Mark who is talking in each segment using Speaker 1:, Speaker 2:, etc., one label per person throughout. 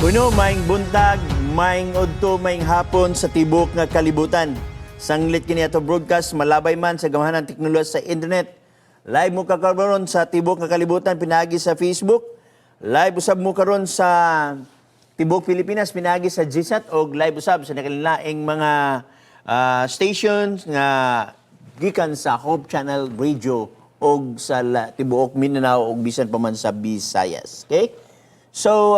Speaker 1: Puno, maing buntag, maing udto, maing hapon sa tibok nga kalibutan. Sanglit kini ato broadcast, malabay man sa gamahan ng teknolohiya sa internet. Live mo karon sa tibok nga kalibutan, pinagi sa Facebook. Live usab mo karon sa tibok Pilipinas, pinagi sa GSAT o live usab sa nakalilaing mga stations nga gikan sa Hope Channel Radio o sa tibuok Mindanao o bisan pa man sa Visayas. Okay? So,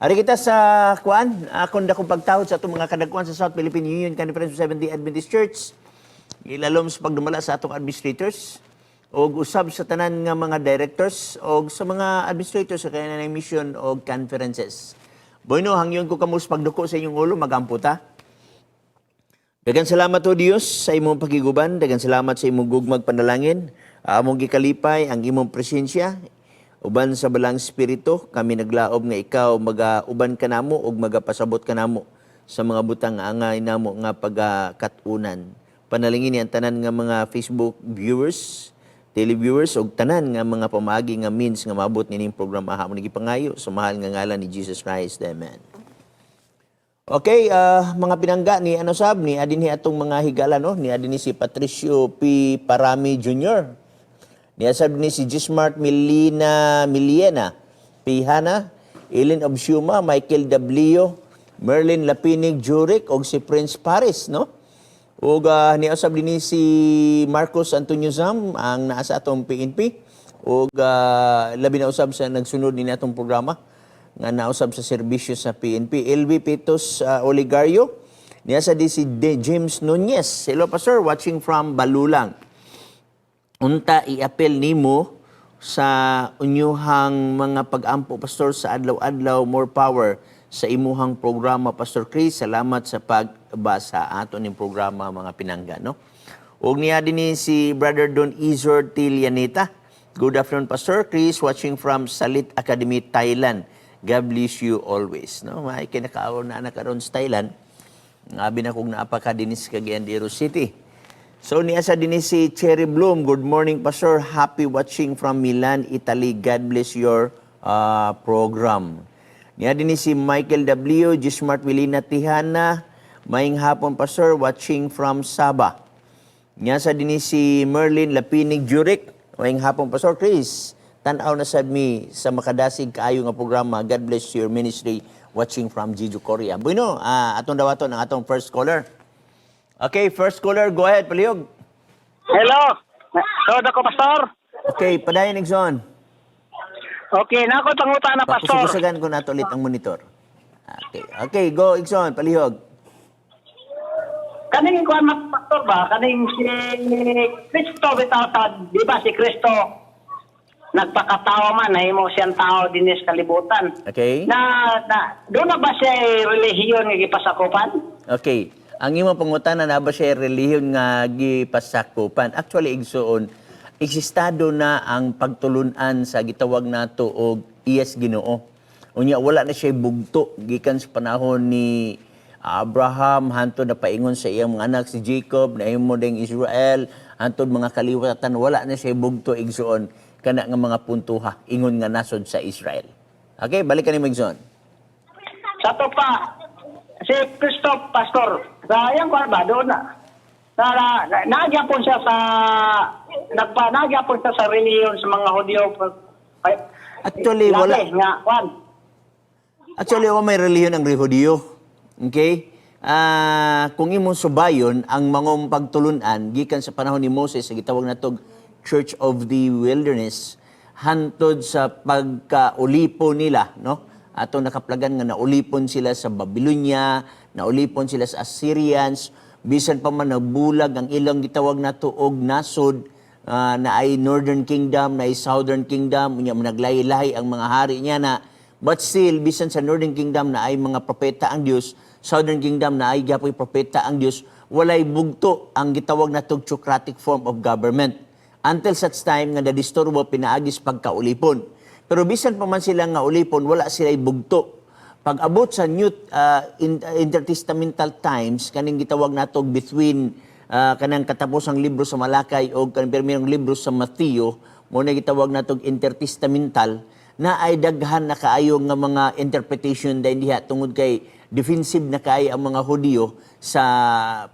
Speaker 1: ari kita sa kuan, akong dakong pagtawad sa itong mga kadagkuan sa South Philippine Union Conference of Seventh-day Adventist Church. Ilalom sa pagdumala sa atong administrators o usab sa tanan nga mga directors o sa mga administrators sa kanilang mission o conferences. Bueno, hangyon ko kamus pagduko sa inyong ulo, magamputa. Dagan salamat o Diyos sa imong pagiguban, dagan salamat sa imong gugmag panalangin, among gikalipay ang imong presensya. Uban sa balang espiritu, kami naglaob nga ikaw mag-uban ka namo o magapasabot ka namo sa mga butang angay namo nga pagkatunan. Panalingin ni ang tanan nga mga Facebook viewers, televiewers o tanan nga mga pamagi nga means nga maabot nining programa hamon gipangayo sa mahal nga ngalan ni Jesus Christ. Amen. Okay, mga pinangga ni ni adinhi atong mga higala no, ni adinhi si Patricio P. Parami Jr. Niasab ni si Gismart Miliena, Pihana, Eileen Obsiuma, Michael W., Merlin Lapinig Jurek, o si Prince Paris, no? O niasab din ni si Marcos Antonio Zam, ang naasa atong PNP, o labi na usab sa nagsunod din atong programa, nga nausab sa serbisyo sa PNP. LV Pitos Oligario, niasa din si James Nunez. Hello, Pastor, watching from Balulang. Unta i-apel nimo sa unyuhang mga pag-ampo, Pastor, sa adlaw-adlaw, more power sa imuhang programa, Pastor Chris. Salamat sa pagbasa ato ning programa, mga pinangga, no? Ug niya din si Brother Don Izor Tilianita. Good afternoon, Pastor Chris, watching from Salit Academy, Thailand. God bless you always, no? May kinakaon na karon sa Thailand. Ngabi na kung naapa ka din sa Cagayan City. So, niasa din si Cherry Bloom. Good morning, Pastor. Happy watching from Milan, Italy. God bless your program. Niya din si Michael W., Gismart Wilina Tihana. Maing hapon, Pastor. Watching from Sabah. Niasa din si Merlin Lapinig Jurek. Maing hapon, Pastor Chris. Tanaw na sad mi sa makadasig kaayo nga programa. God bless your ministry. Watching from Jeju, Korea. Bueno, atong dawaton ang atong first caller. Okay, first caller, go ahead, palihog.
Speaker 2: Hello, Roda ko, Pastor.
Speaker 1: Okay, padayon, Exxon.
Speaker 2: Okay, nako tanguta na, Pastor.
Speaker 1: Pakusukusagan ko na ulit ang monitor. Okay, go, Exxon, palihog.
Speaker 2: Kaning kuan Pastor ba? Kaning si Kristo bitawtad, di ba si Kristo nagpakatawa man, nahimo siyang tao din sa kalibutan.
Speaker 1: Okay.
Speaker 2: Doon na ba siya relihiyon nga gipasakupan?
Speaker 1: Okay. Ang imong pangutana na ba siya relihiyon nga gipasakupan? Actually, igsuon, eksistado na ang pagtulunan sa gitawag nato og iyas Ginoo. Unya wala na siya bugto gikan sa panahon ni Abraham hantod na paingon sa iyang mga anak si Jacob, na imo ding Israel, hantod mga kaliwatan, wala na siya bugto igsuon kana nga mga puntuha ingon nga nasod sa Israel. Okay, balik ka ni Magson.
Speaker 2: Sa to pa, si Kristo, Pastor, sayang ko ba doon na nagyapon siya sa nagyapon siya sa reliyon sa mga Hudyo.
Speaker 1: Actually, wala.
Speaker 2: Nga, kwan.
Speaker 1: Actually, wala may reliyon ang Hudyo. Okay? Kung imong subayon, ang mangong pagtulunan, gikan sa panahon ni Moses, sa gitawag na tog Church of the Wilderness, hantod sa pagkaulipon nila, no? Ato nakaplagan nga naulipon sila sa Babylonia, naulipon sila sa Assyrians, bisan pa man nagbulag ang ilang gitawag na tuog nasod na ay Northern Kingdom, na ay Southern Kingdom, unya naglahi-lahi ang mga hari niya na, but still, bisan sa Northern Kingdom na ay mga propeta ang Dios, Southern Kingdom na ay gapoy propeta ang Dios, walay bugto ang gitawag na theocratic form of government. Until such time nga nadisturbo pinaagis pagkaulipon. Pero bisan pa man sila nga ulipon, wala sila bugto. Pag abot sa New Intertestamental times, kaning gitawag natog between kanang katapusang libro sa Malakay o kanang pirmirong libro sa Mateo, mo na gitawag natog intertestamental, na ay daghan na kaayo nga mga interpretation dahil diha tungod kay defensive na kay ang mga Hudiyo sa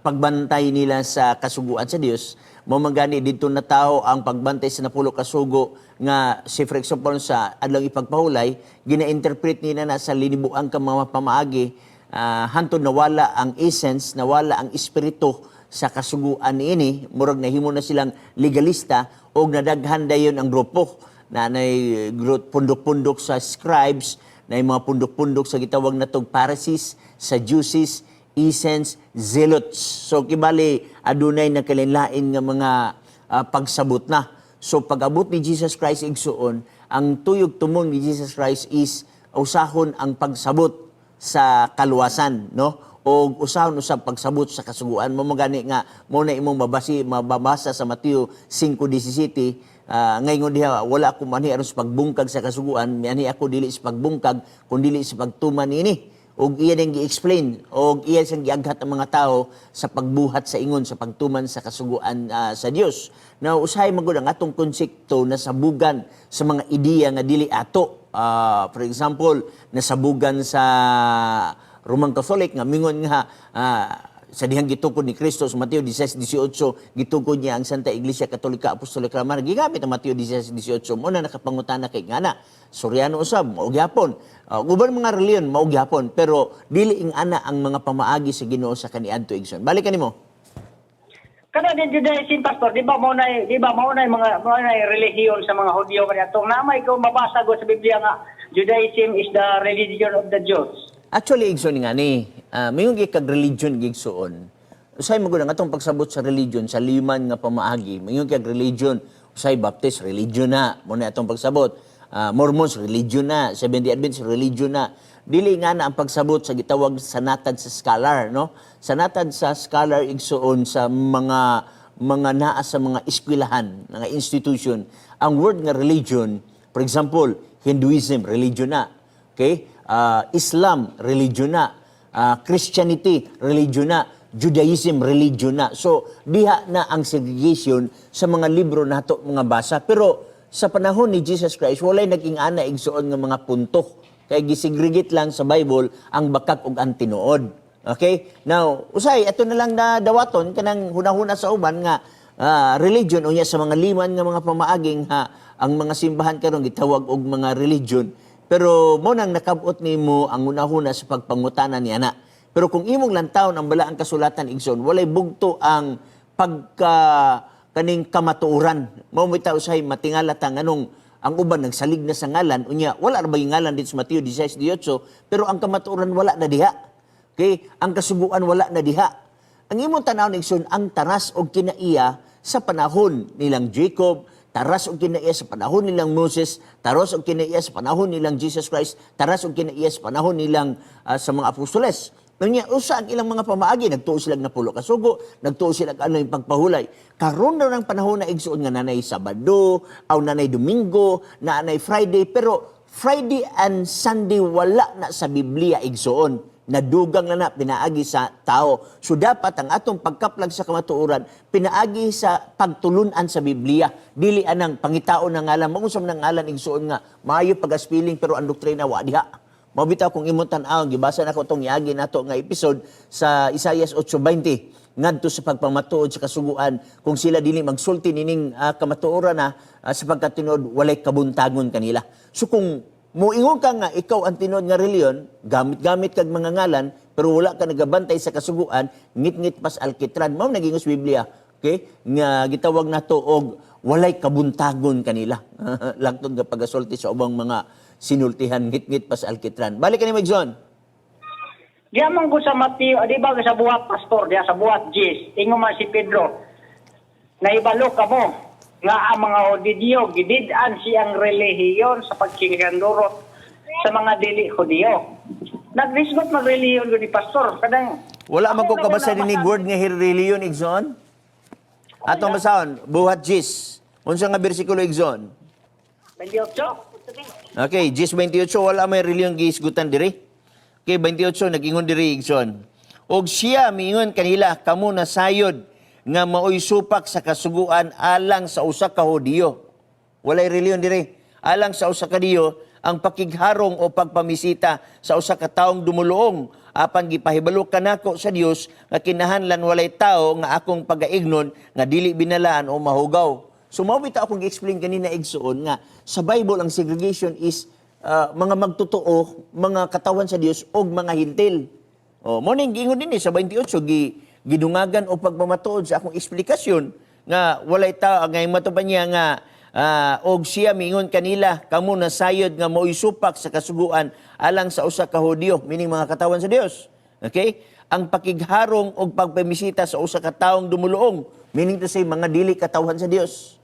Speaker 1: pagbantay nila sa kasuguan sa Dios. Mao man gani didto na tao ang pagbantay sa napulo ka sugo nga si for example sa adlong ipagpahulay gina-interpret nila na sa linibuang ka mga pamaagi hantod nawala ang essence, nawala ang espiritu sa kasuguan niini, murag nahimo na silang legalista o nadaghan dayon ang grupo na nay pundok-pundok sa scribes, na mga pundok-pundok sa gitawag natong Pharisees, Sadducees, Essens, Zealots. So kibali adunay na kalinlain nga mga pagsabot na. So pag-abot ni Jesus Christ igsuon, ang tuyog tumon ni Jesus Christ is usahon ang pagsabot sa kaluwasan, no? O usahon usab pagsabot sa kasuguan. Mo gani nga mo na imong mababasa sa Mateo 5:17. Ngayon diha wala ko manhi aron sa pagbungkag sa kasuguan, miani ako dili sa pagbungkag kun dili sa pagtuman ini. Og iya ning gi-explain og iya siyang giaghat ang mga tao sa pagbuhat sa ingon sa pagtuman sa kasuguan sa Dios. Now usahay magud ang atong konsepto nasabugan sa mga ideya nga dili ato. For example, nasabugan sa Roman Catholic nga mingon nga sa dihang gitukod ni Kristo sa Mateo 16:18 gitukod niya ang Santa Iglesia Katolika Apostolika Romana, gigamit ang Mateo 16:18 mo na nakapangutana kay ngana Suryano usab mao gyapon, uban mga reliyon mao gyapon, pero dili ing ana ang mga pamaagi sa Ginoo sa kaniadto igsoon. Balik kanimo.
Speaker 2: Kada din Judaism, Pastor, di ba mo na relihiyon sa mga Hudyo kaya itong namay ko mabasa ko sa Biblia nga Judaism is the religion of the Jews.
Speaker 1: Actually igsoon nga ni mayong kag religion gigsuon. Usay magud ang atong pagsabot sa religion sa liman nga pamaagi, mayong kag religion, usay Baptist religion na mo na atong pagsabot. Mormons religion na, Seventh-day Adventist religion na. Dili nga na ang pagsabot sa gitawag sa natad sa scholar, no? Sa natad sa scholar igsuon sa mga naa sa mga eskwelahan, mga institution. Ang word nga religion, for example, Hinduism religion na. Okay? Islam religion na. Christianity religion na. Judaism religion na. So diha na ang segregation sa mga libro nato mga basa, pero sa panahon ni Jesus Christ, walay naging ana igsuon nga mga punto. Kaya gisegregate lang sa Bible ang bakak ug ang tinuod. Okay? Now, usay, ito na lang na dawaton, kanang hunahuna sa uban nga religion, unya sa mga liman nga mga pamaaging ang mga simbahan karon gitawag og mga religion. Pero mo nang nakabot nimo ang hunahuna sa pagpangutana ni ana. Pero kung imong lantawon ang balaang kasulatan igsoon, walay bugto ang kaning kamatuoran. Mao bitaw usahay matingala ta nganong ang uban nagsalig na sa ngalan unya wala ra ba yung ngalan dito sa Mateo 16:18, pero ang kamatuoran wala na diha. Okay? Ang kasuguan wala na diha. Ang imong tanaw igsoon ang taras og kinaiya sa panahon nilang Jacob, taras og kinaiya sa panahon nilang Moses, taras og kinaiya sa panahon nilang Jesus Christ, taras og kinaiya sa panahon nilang sa mga apostoles. Unya usa ang ilang mga pamaagi, nagtuo sila napulo ka sugo, nagtuo sila ano yung pagpahulay. Karon na ng panahon na igsuon nga nanay Sabado, aw nanay Domingo, nanay Friday, pero Friday and Sunday wala na sa Biblia igsuon. Nadugang na pinaagi sa tao. So dapat ang atong pagkaplag sa kamatuoran pinaagi sa pagtulunan sa Biblia. Dili anang pangitao na ngalan, mausam na ngalan igsuon nga maayo pag-aspiling pero ang doktrina wa diha. Mabitaw kung imong tan-aw, gibasa na ko itong iagi nato nga episode sa Isaias 8:20 ngadto sa pagpamatuod sa kasuguan kung sila dili magsulti nining kamatuoran na sapagkat tinuod walay kabuntagon kanila. So kung muingon ka nga ikaw ang tinuod nga reliyon, gamit-gamit kag mga ngalan pero wala ka nagabantay sa kasuguan, ngit-ngit pas alkitran, mao naging sa Biblia. Okay? Nga gitawag nato og walay kabuntagon kanila. Langtod nga pagasulti sa ubang mga sinultihan ngit-ngit pas alkitran. Balik kanimo Igsoon.
Speaker 2: Diamang ko sa Mateo, di ba sa buhat Pastor, diya sa buhat Jis, ingon man si Pedro, naibalo ka mo, nga ang mga Hudyo, gididan siyang relihiyon sa pagkikandurot sa mga dili Hudyo. Nagrisgot mag relihiyon ko ni Pastor, kadang...
Speaker 1: Wala man ko kabasa dinig word nga reliyon Igsoon. Atong basahon, buhat Jis. Unsa nga bersikulo Igsoon?
Speaker 2: 28?
Speaker 1: Okay, Jis 28, wala may reliyon giisgutan diri. Okay, 28, nag-ingon diri Igsoon. Og siya, miingon kanila, kamo na sayod nga maoy supak sa kasuguan alang sa usa ka Hudyo. Walay reliyon diri. Alang sa usa ka Diyo, ang pakigharong o pagpamisita sa usa ka taong dumuluong apan gipahibalo kanako sa Dios nga kinahanglan walay tao nga akong pagaignon nga dili binalaan o mahugaw. So mao bitaw akong gi-explain kanina igsoon nga sa Bible ang segregation is mga magtotoo, mga katawan sa Dios og mga hintil. Oh, mo ning giingon dinhi sa 28 gidungagan o pagmamatuod sa akong eksplikasyon nga walay tao ngay matupan niya nga og siya mingon kanila kamo nasayod nga mo'y supak sa kasuguan alang sa usa ka Hudiyo, meaning mga katawan sa Dios. Okay? Ang pakigharong og pagpamisita sa usa ka taong dumuluong, meaning to say mga dili katawan sa Dios.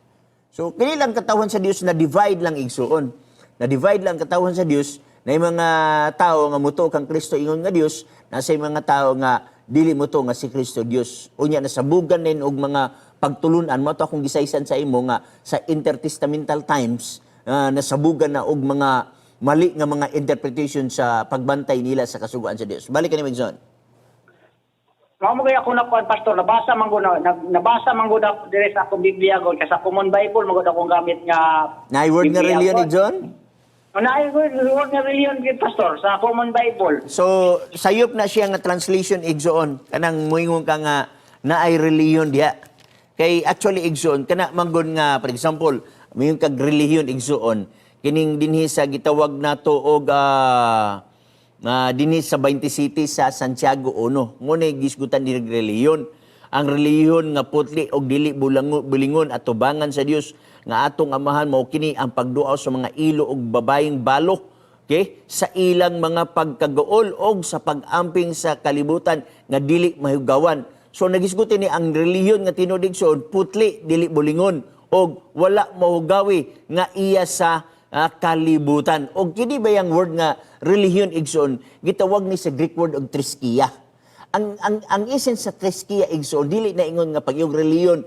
Speaker 1: So kini lang katawan sa Dios na divide lang igsuon. Na divide lang katawan sa Dios na mga tao nga muto kang Kristo ingon nga Dios, nasa mga tao nga dili muto nga si Kristo Dios. Unya nasabugan nin og mga pagtulunan mo to akong gisaysan sa imo nga sa intertestamental times nasabugan na og mga mali nga mga interpretation sa pagbantay nila sa kasuguan sa Dios. Balik kani Megson.
Speaker 2: Mao mo kaya ako na pastor nabasa man ko dire sa akong Biblia gud sa Common Bible mo gud akong gamit nga
Speaker 1: Naay word nga
Speaker 2: Biblia,
Speaker 1: religion ni
Speaker 2: God.
Speaker 1: John?
Speaker 2: Naay word nga religion gid pastor sa Common Bible.
Speaker 1: So sayop na siya nga translation igsoon kanang moingon ka nga naay religion diha. Kay actually igsoon kana manggon nga for example mayon kag relihiyon igsoon kining dinhi sa gitawag nato og dinhi sa 20 City sa Santiago 1 mo na gisgutan di relihiyon ang relihiyon nga putli og dili bulingon at tubangan sa Dios nga atong amahan mao kini ang pagduaw sa mga ilo og babayeng balo okay sa ilang mga pagkagaol og sa pag-amping sa kalibutan nga dili mahugawan. So nagisgutin ni ang relihiyon nga tinuod igsoon putli dili bulingon og wala mahugawi nga iya sa kalibutan. Og kini ba yang word nga relihiyon igsoon gitawag ni sa Greek word og triskia. Ang essence sa triskia igsoon dili na ingon nga pag yung relihiyon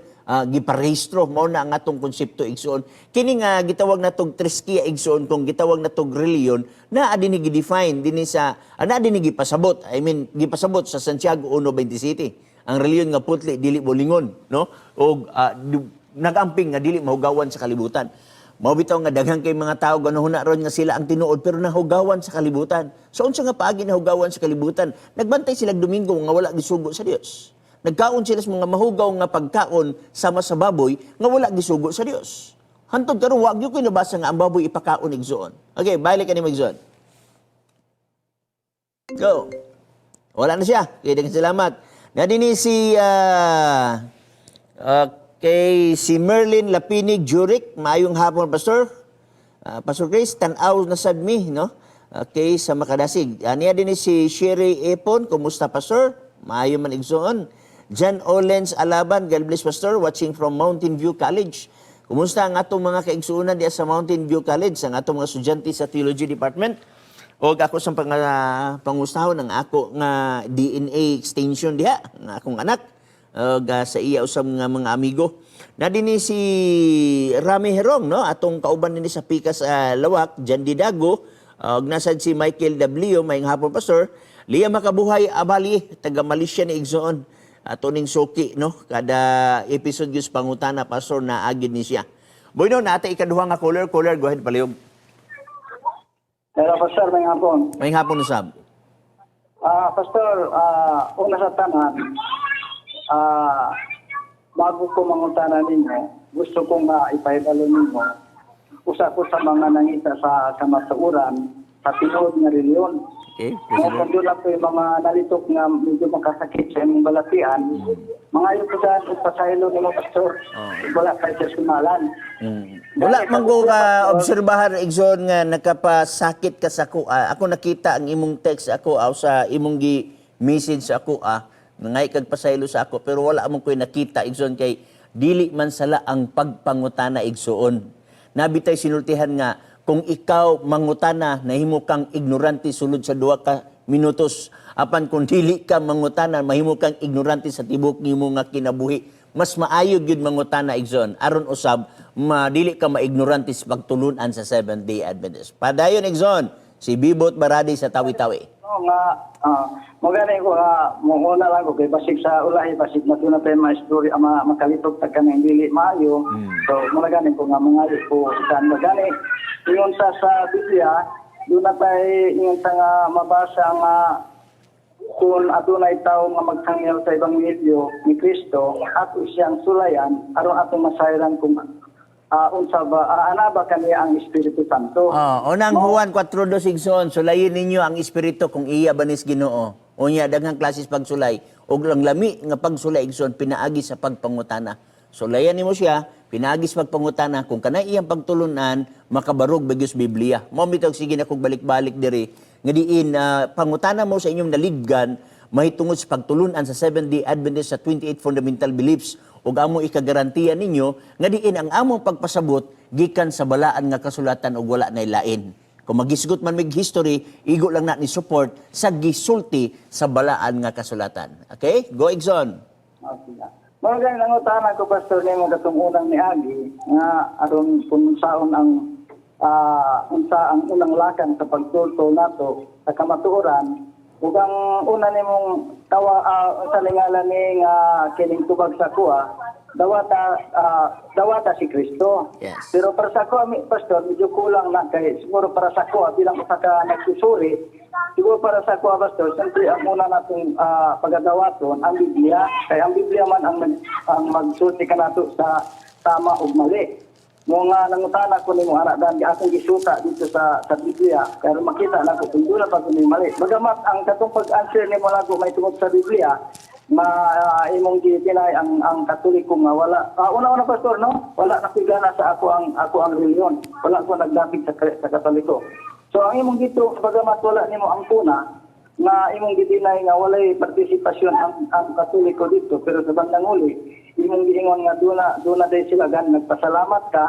Speaker 1: giparehistro mao na ang atong konsepto igsoon. Kini nga gitawag natong triskia igsoon kung gitawag natong relihiyon na adini gi-define dinhi sa adini gipasabot. I mean gipasabot sa Santiago 1:27. Ang reliyon nga putli dili bolingon no og nagamping nga dili mahugawan sa kalibutan. Mao bitaw nga daghang kay mga tawo ganahunan ron nga sila ang tinuod pero nahugawan sa kalibutan. So unsa nga paagi nahugawan sa kalibutan? Nagbantay sila Domingo nga wala gisugo sa Dios. Nagkaon sila sa mga mahugaw nga pagkaon sama sa baboy nga wala gisugo sa Dios. Hantod karon wa gyud ko nabasa nga ang baboy ipakaon igsoon. Okay, balik kani Megson. Go. Wala na siya. Okay, daghang salamat. Na dinhi si kay si Merlin Lapinig Juric, maayong hapon pastor. Pastor Chris, tan-aw na sad mi no. Okay, sa Makadasig. Niya dinhi si Sherry Epon, kumusta pastor? Maayo man igsoon. John Olens Alaban, God bless pastor, watching from Mountain View College. Kumusta ang atong mga kaigsuonan diya sa Mountain View College, ang atong mga estudyante sa Theology Department? O ako sa pangustahon ng ako nga DNA extension diha nga akong anak sa iya usab nga mga amigo. Na dinhi si Rami Herong no atong kauban dinhi sa Pikas Lawak, Jan Didago, og nasad si Michael W, maayong hapon pastor. Lia Makabuhay Abali, taga Malaysia ni igsoon. Ato ning suki no kada episode gyud pangutana pastor na agid ni siya. Boy no nata ikaduha nga caller, go ahead palihog.
Speaker 2: Pero pastor may hapon.
Speaker 1: Maayong hapon usab.
Speaker 2: Pastor, una sa tanan, bago ko mangutana ninyo, gusto kong ipahibalo ninyo, usa ko sa mga nangita sa kamatuuran, sa tinuod nga reliyon.
Speaker 1: Okay,
Speaker 2: Kung doon ako yung mga nalitok nga medyo makasakit sa imong balatian, mga yung kusan o pasaylo ni mo, pastor, wala kayo sa sumalan.
Speaker 1: Wala man ko ka obserbahan igsoon nga nakapasakit ka sa kuha. Ako nakita ang imong text ako sa imong gi-message sa ako ngay kag pasaylo sa ako pero wala man ko nakita igsoon kay dili man sala ang pagpangutana igsoon. Nabitay sinultihan nga kung ikaw mangutana nahimo kang ignorante sulod sa 2 ka minutos apan kung dili ka mangutana mahimo kang ignorante sa tibok nimo nga kinabuhi. Mas maayo gyud mangutana igsoon aron usab dili ka maignorante sa pagtulunan sa Seventh-day Adventist. Padayon igsoon si Bibot Baradi sa Tawi-Tawi.
Speaker 2: nga magani ko muna lang ko kay basig sa ulahi basig na tuna pa mga story makalitok ta kanang dili maayo. So magani ko nga mangali ko kan magani ingon sa Biblia doon na tayo ingon sa nga mabasa nga kung adunay tao nga magtangyaw sa ebanghelyo ni Kristo ato siyang sulayan aron atong masayran kung unsa ba ana ba kaniya ang Espiritu Santo.
Speaker 1: Unang Juan 4:2 sulayin ninyo ang espiritu kung iya banis Ginoo. Unya daghang klases pagsulay ug lang lami nga pagsulay igsoon pinaagi sa pagpangutana. Sulayan nimo siya, pinaagi sa pagpangutana kung kanay iyang pagtulunan makabarog bagyos Biblia. Mao mitog sige na kog balik-balik diri nga diin pangutana mo sa inyong naliggan mahitungod sa pagtulunan sa Seventh-day Adventist sa 28 fundamental beliefs ug amo ikagarantiya ninyo nga diin ang among pagpasabot gikan sa balaan nga kasulatan ug wala nay lain. Kung magisgot man mig history, igo lang na ni support sa gisulti sa balaan nga kasulatan. Okay? Go Igson.
Speaker 2: Okay. Magandang nangutan ko pastor nimo katong unang niagi nga aron kung saon ang unsa ang unang lakang sa pagtulto nato sa kamatuoran ug ang una nimong sa lingalan ni nga kining tubag sa kuha dawata si Kristo.
Speaker 1: Yes.
Speaker 2: Pero para sa kuha pastor medyo kulang na kay siguro para sa kuha bilang usa ka nagsusuri siguro para sa kuha pastor siyempre ang una natong pagadawaton ang Biblia kay ang Biblia man ang magsulti kanato sa tama ug mali. Mga nangutana ko nimo anak dan akong gisuta dito sa Biblia kaya makita na ko kung doon na pag mali. Bagamat ang katong pag-answer nimo lago may tungod sa Biblia imong gitinay ang Katoliko nga wala una pastor no wala nakigana sa ako ang reliyon. Wala ko nagdapit sa Katoliko. So ang imong dito bagamat wala nimo ang puna nga imong gitinay nga walay partisipasyon ang Katoliko dito pero sa bandang uli imong giingon nga duna day sila gan nagpasalamat ka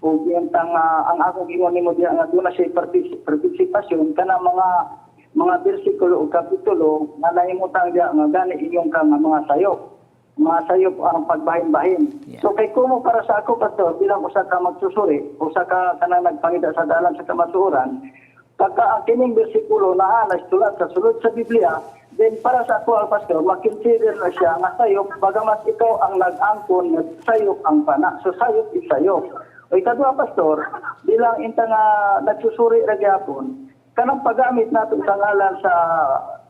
Speaker 2: ug yung ang akong giingon nimo diha nga duna siya partisipasyon kana mga bersikulo o kapitulo nga nahimutang diha nga gani inyong ka nga mga sayop ang pagbahin-bahin.
Speaker 1: Yeah.
Speaker 2: So kay kumo para sa ako pastor bilang usa ka magsusuri usa ka kanang nagpangita sa dalan sa kamatuoran pagka ang kining bersikulo naa nasulat sa sulod sa Biblia then para sa ako ang pastor makinsider na siya nga sayop bagamat ikaw ang nag-angkon sayop ang pana so sayop is sayop. O ikadua pastor bilang inta nga nagsusuri ra gyapon kanang paggamit nato sa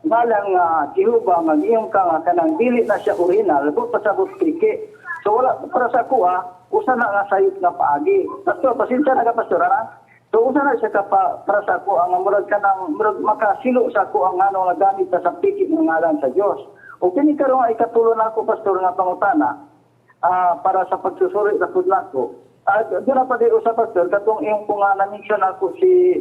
Speaker 2: ngalang Jehova nga iyong ka nga kanang dili na siya original but pasabot kiki so wala para sa ako usa na nga sayop nga paagi pastor pasensya na ka pastor ha. So usa na siya para sa ako ang murag makasilo sa ako ang ano nga gamit sa piki ng ngalan sa Dios. O kini karon ay katulon ako pastor nga pangutana para sa pagsusuri sa pudla ko. Doon pa di usa pastor katong iyong nga na-mention ako si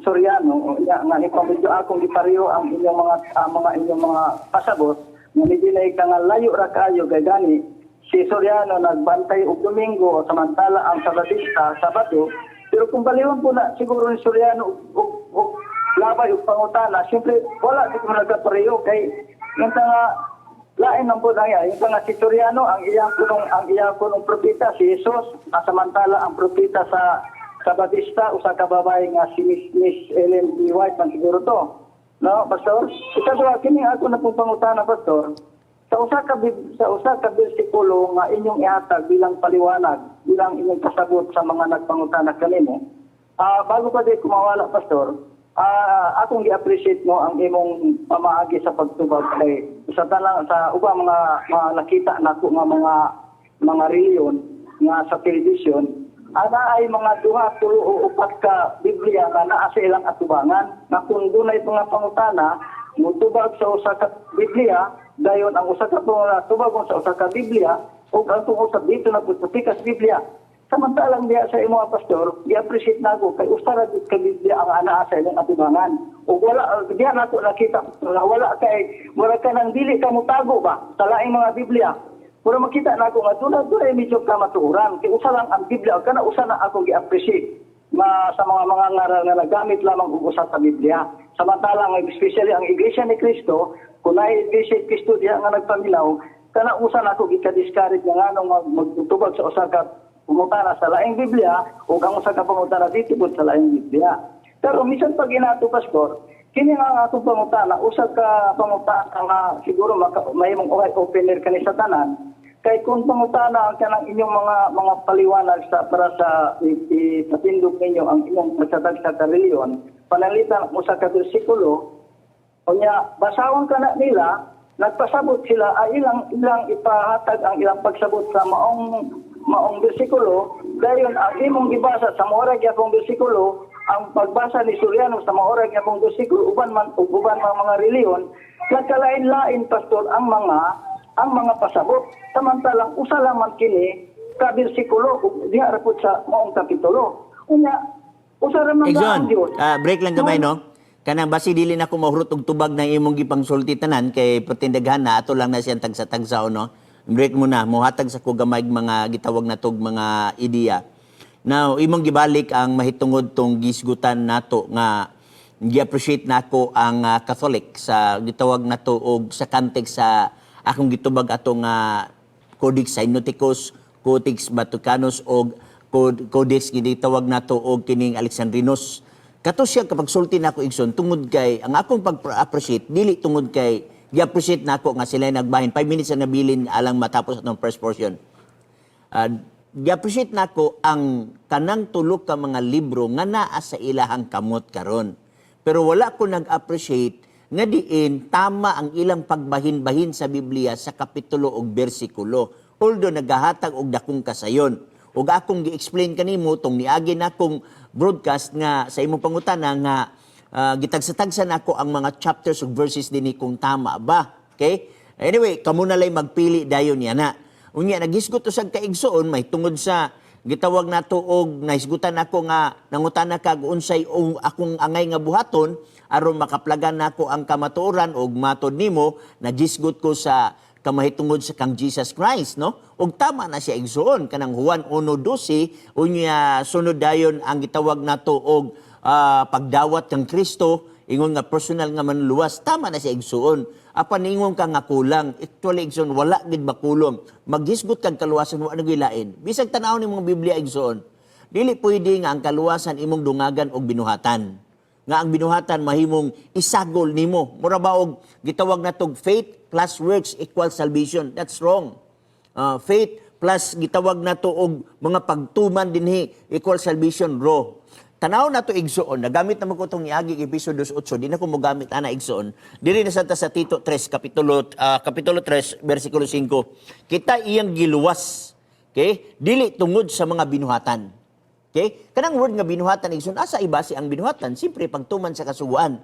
Speaker 2: Soriano nga ipamedyo akong gipareho ang inyong mga pasabot nga dinay ka nga layo ra kayo kay gani si Soriano nagbantay og Domingo samantala ang Sabadista Sabado pero kung balihon po na siguro ni Soriano og labay og pangutana siyempre wala di ko nagkapareho kay yung nga lain ang po na yung nga si Soriano ang iyang punong propeta si Jesus samantala ang propeta sa Sabadista usa ka babae nga si Miss Ellen B. White man siguro to no pastor ikadua kini ako na pong pangutana pastor sa usa ka bersikulo nga inyong ihatag bilang paliwanag, bilang inyong kasabot sa mga nagpangutana kanimo. Bago pa di kumawala pastor, akong gi-appreciate mo ang imong pamaagi sa pagtubag kay sa ubang mga nakita nako nga mga reliyon nga sa television, ana ay mga 2, 3 o 4 ka Biblia nga naa sa ilang atubangan. Na kung dunay mga pangutana, mutubag sa usa ka Biblia dayon ang usa ka tubag sa usa ka Biblia ug ang tungod sa dito na pagpatikas Biblia samantalang diya sa imong pastor i-appreciate nako kay usa ra ka Biblia ang anaa sa ilang atubangan ug wala diya nato nakita wala kay mura ka nang dili ka mutago ba sa laing mga Biblia pero makita nako nga dunay medyo ka matuoran kay usa lang ang Biblia kana usa na ako gi-appreciate sa mga ngaral nga nagamit lamang og usa ka Biblia samantalang especially ang Iglesia ni Cristo kung na-Iglesia ni Cristo diha nga nagpamilaw kana usa na ako gika-discourage nga nganong magtubag sa usa ka pangutana sa laing Biblia o ang usa ka pangutana dito sa laing Biblia pero minsan pag inato pastor kini nga atong pangutana, usag ka pangutana nga siguro mahimong opener kani sa tanan. Kay kung pangutana ang kanang inyong mga paliwanag para sa ipatindog ninyo ang inyong pagsatag sa reliyon, panalitan mo sa bersikulo, unya basahon ka na nila, nagpasabot sila ay ilang ipahatag ang ilang pagsabot sa maong bersikulo, dayon ang imong gibasa sa maorag akong bersikulo, ang pagbasa ni Soriano sa maorag akong bersikulo uban man mga reliyon, nagkalain-lain pastor ang mga pasabot. Samantalang usa lang man kini ka bersikulo diha ra pud sa maong kapitulo. Unya usa ra man ang Dios.
Speaker 1: Break lang gamay, no? Kanang basi dili na ko mahurot og tubag na imong gipangsulti tanan kay patindaghan na ato lang na siyang tagsa-tagsaon, no? Break muna, mohatag sa ko gamay mga gitawag na tog mga ideya. Now, imong gibalik ang mahitungod tong gisgutan nato nga gi-appreciate nako ang Catholic sa gitawag nato og sa context sa akong gitubag atong Codex Sinaiticus, Codex Vaticanus o Codex gitawag nato og kining Alexandrinos. Kato siya kapag sulti nako igsoon tungod kay ang akong pag-appreciate dili tungod kay gi-appreciate nako nga sila nagbahin 5 minutes na nabilin alang matapos atong first portion. Gi-appreciate nako ang kanang tulo ka mga libro nga naa sa ilahang kamot karon. Pero wala ko nag-appreciate nga diin tama ang ilang pagbahin-bahin sa Biblia sa kapitulo o bersikulo. Although nagahatag og dakong kasayon. Ug akong gi-explain kanimo tong niagi na akong broadcast nga sa imong pangutana nga gitagsa-tagsa nako ang mga chapters ug verses dinhi kung tama ba. Okay? Anyway, kamo na lay magpili dayon yana. Unya nagisgot usag kaigsoon may tungod sa gitawag nato og nahisgutan nako nga nangutana kag unsay akong angay nga buhaton aron makaplagan nako ang kamatuoran og matod nimo nagisgot ko sa kamahitungod sa kang Jesus Christ, no? Og tama na siya igsoon kanang Juan 1:12 unya sunod dayon ang gitawag nato og pagdawat kang Kristo ingon nga personal nga manluwas, tama na siya igsoon. Apan ningon ka nga kulang, actually igsoon wala gid makulong. Maghisgot kag kaluwasan wa nagilain. Bisag tan-aw ni mong Biblia igsoon. Dili pwede nga ang kaluwasan imong dungagan og binuhatan. Nga ang binuhatan mahimong isagol nimo. Mura ba og gitawag natog faith plus works equals salvation. That's wrong. Faith plus gitawag nato og mga pagtuman dinhi equals salvation, wrong. Tanaw na to igsoon, nagamit naman ko itong iagi episode 8, di na ko mogamit ana igsoon. Dili na sa Tito 3, kapitulo 3, versikulo 5. Kita iyang giluwas, okay? Dili tungod sa mga binuhatan. Okay? Kanang word nga binuhatan igsoon, asa ibase ang binuhatan? Siyempre, pagtuman sa kasuguan.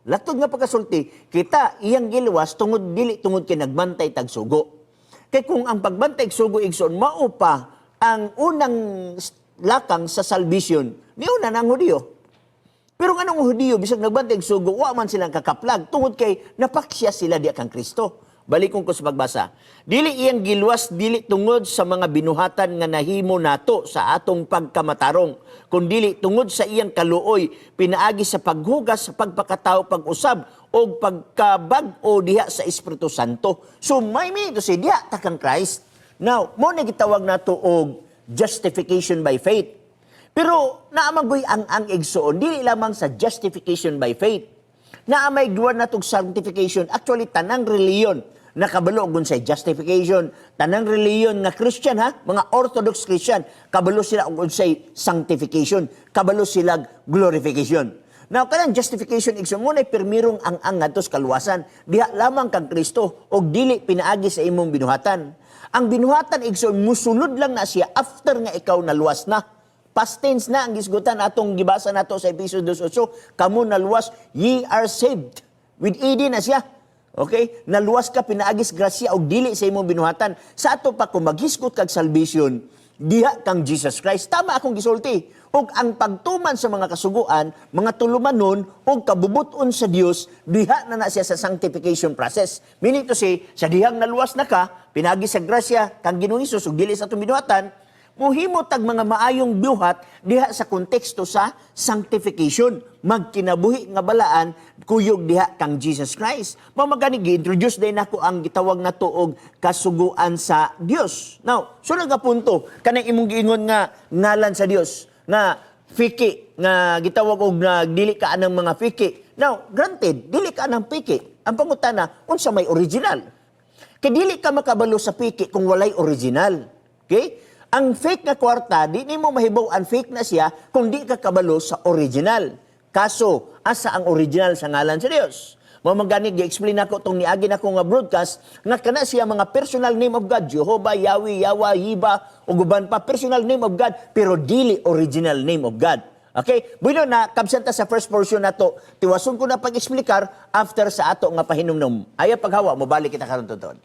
Speaker 1: Latod nga pagkasulti, kita iyang giluwas dili tungod kay nagbantay tag sugo. Kay kung ang pagbantay sugo igsoon, mao pa ang unang lakang sa salvation, niuna ng Hudiyo. Pero anong Hudiyo, bisag nagbantay sugo, wa man silang kakaplag, tungod kay napaksya sila di kang Kristo. Balikon ko sa pagbasa. Dili iyang giluwas, dili tungod sa mga binuhatan nga nahimo nato sa atong pagkamatarong, kundili tungod sa iyang kaluoy, pinaagi sa paghugas, sa pagpakatao, pag-usab, o pagkabag-o diha sa Espiritu Santo. So, may minito si diha takang Christ. Now, mo na gitawag nato og justification by faith. Pero naamagoy ang igsoon, dili lamang sa justification by faith. Naamay duwan natong sanctification. Actually, tanang reliyon nakabalo og unsay justification. Tanang reliyon nga Christian, ha? Mga Orthodox Christian, kabalo sila og unsay sanctification. Kabalo sila glorification. Now, kanang justification igsoon mo na permirong ang ngadtos kaluwasan. Diha lamang kang Kristo og dili pinaagi sa imong binuhatan. Ang binuhatan igsoon musulod lang na siya after nga ikaw naluwas na. Past tense na ang gisgutan atong gibasa nato sa episode 2:8, kamo naluwas, ye are saved. With ED na siya. Okay? Naluwas ka pinaagis grasya og dili sa imong binuhatan. Sa ato pa kung maghisgot kag salvation, diha kang Jesus Christ. Tama akong gisulti. Og ang pagtuman sa mga kasuguan, mga tulumanon, og kabubuton sa Dios, diha na siya sa sanctification process. Meaning to say, sa dihang naluwas na ka, pinagi sa grasya, kang Ginoong Hesus, og dili sa itong binuhatan, muhimo tag mga maayong buhat diha sa konteksto sa sanctification. Magkinabuhi nga balaan, kuyog diha kang Jesus Christ. Mamagani gi-introduce din nako ang gitawag na tuog kasuguan sa Dios. Now, sunod nga punto, kanang imong giingon nga ngalan sa Dios, nga fiki, nga gitawag og dili ka anang mga fiki, Now, granted, dili ka ng piki. Ang pangutana, unsa may original. Kaya dili ka makabalo sa piki kung walay original. Okay? Ang fake na kwarta, di mo mahibaw ang fake na siya kung di ka kabalo sa original. Kaso, asa ang original sa ngalan sa Dios? Mamaganig, i-explain ako itong niagi na ko nga broadcast, nga kana siya mga personal name of God, Jehovah, Yahweh, Yawa, Yiba, o guban pa, personal name of God, pero dili original name of God. Okay? Bueno na, kabsanta sa first portion na to, tiwason ko na pag-explikar after sa ato nga pahinumnom. Ayaw paghawa, mabalik kita karon tutod.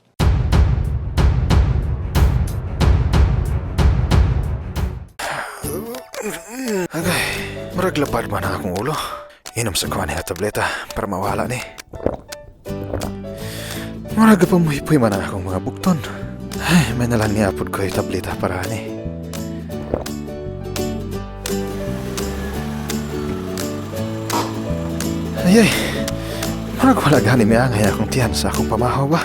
Speaker 3: Agay, maraglapad man ang akong ulo. Inom sa kuha niya tableta para mawala ni. Maragapamuhipoy man ang akong mga bukton. Ay, may nalang niapod ko yung tableta para ni. Ayay, marag wala gani may angay akong tiyan sa akong pamahaw ba?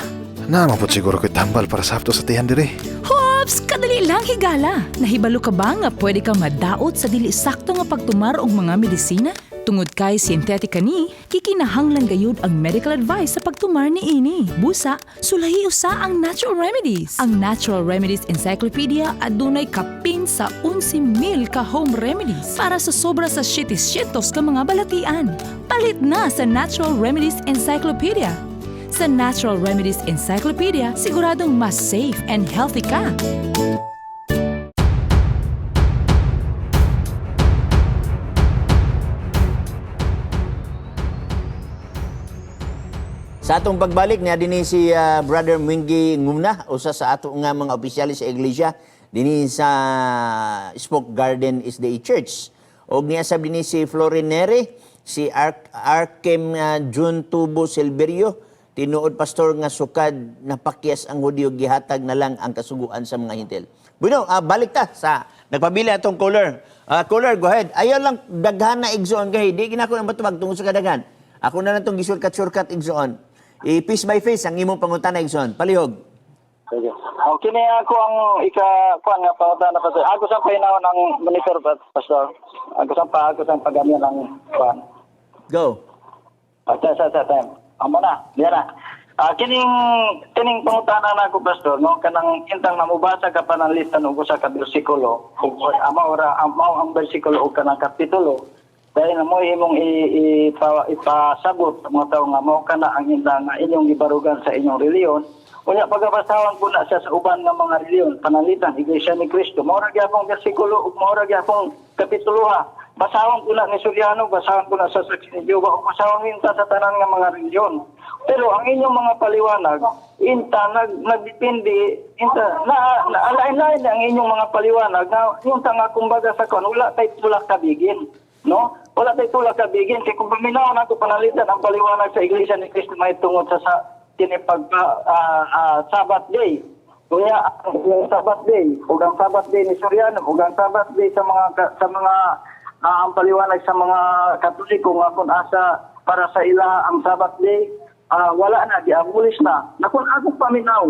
Speaker 3: Naman po siguro ko'y tambal para sa hapto sa tiyan dire.
Speaker 4: Hops, kadali lang higala. Nahibalo ka ba nga pwede kang madaot sa dili sakto nga pagtumar og mga medisina? Tungod kay sintetika ni, kikinahanglan gayud ang medical advice sa pagtumar ni ini. Busa, sulahi usa ang natural remedies. Ang Natural Remedies Encyclopedia adunay kapin sa 11,000 ka home remedies para sa sobra sa shitis-shitos ka mga balatian. Palit na sa Natural Remedies Encyclopedia. Sa Natural Remedies Encyclopedia, siguradong mas safe and healthy ka.
Speaker 1: Sa atong pagbalik, niya din si Brother Mwingi Ngumna, usa sa ato nga mga opisyalis sa iglesia, din sa Spoke Garden SDA Church. O niya sabi ni si Florinere, si Arkem Jun Tubo Silverio, tinuod pastor nga sukad napakyas ang Hudyo, gihatag na lang ang kasuguan sa mga hintil. Bueno, balik ta sa nagpabili atong caller. Caller, go ahead. Ayaw lang daghan na igsoon kay di ginako nang matubag tungod sa kadaghan. Ako na lang tong gisurkat-surkat igsoon. Piece by face ang imong pangutana igsoon. Palihog.
Speaker 2: Sige. Kini ako ang kuan nga pangutan na pastor. Ako sa painaw ng monitor pastor. Ako sa pagamit ng kuan.
Speaker 1: Go.
Speaker 2: Sa time. Amo na, diya na. Kining pangutana na ako pastor, no kanang intang namubasa ka pa ng lista ng usa ka bersikulo. Amo ang bersikulo o kanang kapitulo. Dahil na mo imong ipasabot sa mga tao nga mo kana ang intang nga inyong gibarugan sa inyong reliyon. Unya pagabasawan po na siya sa uban nga mga reliyon, panalitan, Iglesia ni Cristo. Maura gyapong bersikulo ug maura gyapong kapitulo ha. Basawan ko na ni Suryano, basawan ko na sa Saksi ni Jehovah, o basawan minta sa tanan nga mga reliyon. Pero ang inyong mga paliwanag, nagdepende, alain-lain ang inyong mga paliwanag, na inta nga kumbaga sa kon, wala tayo tulak kabigin. No? Wala tayo tulak kabigin. Kaya kung paminaw na ito panalitan ang paliwanag sa Iglesia ni Cristo may tungod sa tinipag Sabbath day. Kuya, yung Sabbath day, o ang Sabbath day ni Suryano, o ang Sabbath day sa mga ang paliwanag sa mga Katoliko nga kung asa para sa ila ang Sabbath day, wala na, di-abolish na. Na kung akong paminaw,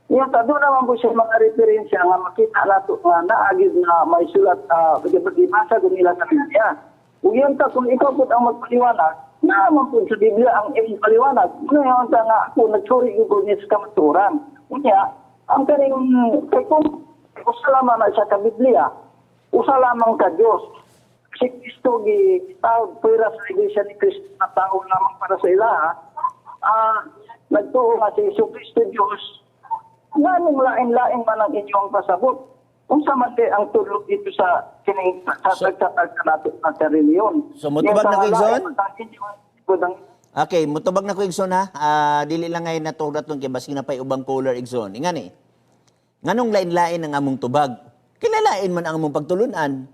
Speaker 2: yung tado naman po siya mga referensya nga makita nato nga naagid na may sulat, pagkipag-imasa nila sa Biblia. Kung yun kung ikaw po ang magpaliwanag, naman po sa Biblia ang iyong paliwanag. Ngayon nga ako, nagsuri ko niya sa kamaturan. Kanya, ang kaning, kung usa lamang na siya ka Biblia, usa lamang ka Diyos. Si Cristo gitawag pera sa Iglesia ni Cristo na tao lamang para sa ila. Nagtuo nga si Isu Cristo Diyos. Nganong lain-lain man ang inyong pasabot. Kung sa mati ang tulog dito sa kining tatag-tatag na natin ang reliyon.
Speaker 1: So, mutubag na ko igsoon? Okay, mutubag na ko igsoon ha. Dili lang ngayon naturat nung kibasing na pa'y ubang caller igsoon. Ingan eh. Nganong lain-lain ang among tubag? Kilalain man ang among pagtulunan.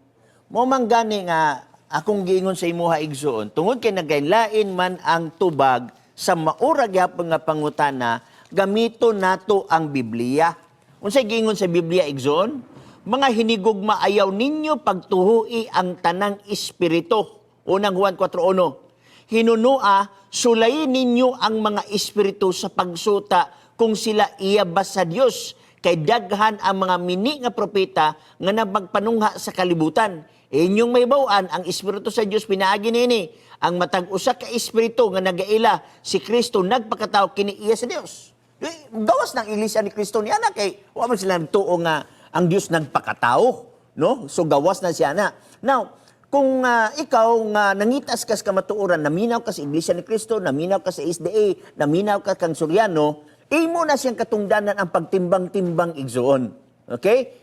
Speaker 1: Mo man gani nga akong giingon sa imuha igsoon, tungod kay nagainlain man ang tubag sa maura gyapon nga pangutana, gamito nato ang Biblia. Unsay giingon sa Biblia igsoon? Mga hinigugma ayaw ninyo pagtuhui ang tanang espiritu. Unang Juan 4:1. Hinunua, sulayin ninyo ang mga espiritu sa pagsuta kung sila iyabas sa Dios. kay daghan ang mga mini nga propeta nga nagpagpanungha sa kalibutan. Inyong may bawaan ang Espiritu sa Dios pinaagi nini. Ang matag usa ka espiritu nga nagaila si Kristo nagpakatao kini iya sa Dios. Gawas ng iglesia ni Kristo niya na kay wa man sila nagtuo nga ang Dios nagpakatao, no? So gawas na siya na. Now, kung ikaw nga nangitas kas ka matuoran, naminaw ka sa iglesia ni Kristo, naminaw ka sa SDA, naminaw ka kang Suryano, imo na siyang katungdanan ang pagtimbang-timbang igsoon. Okay?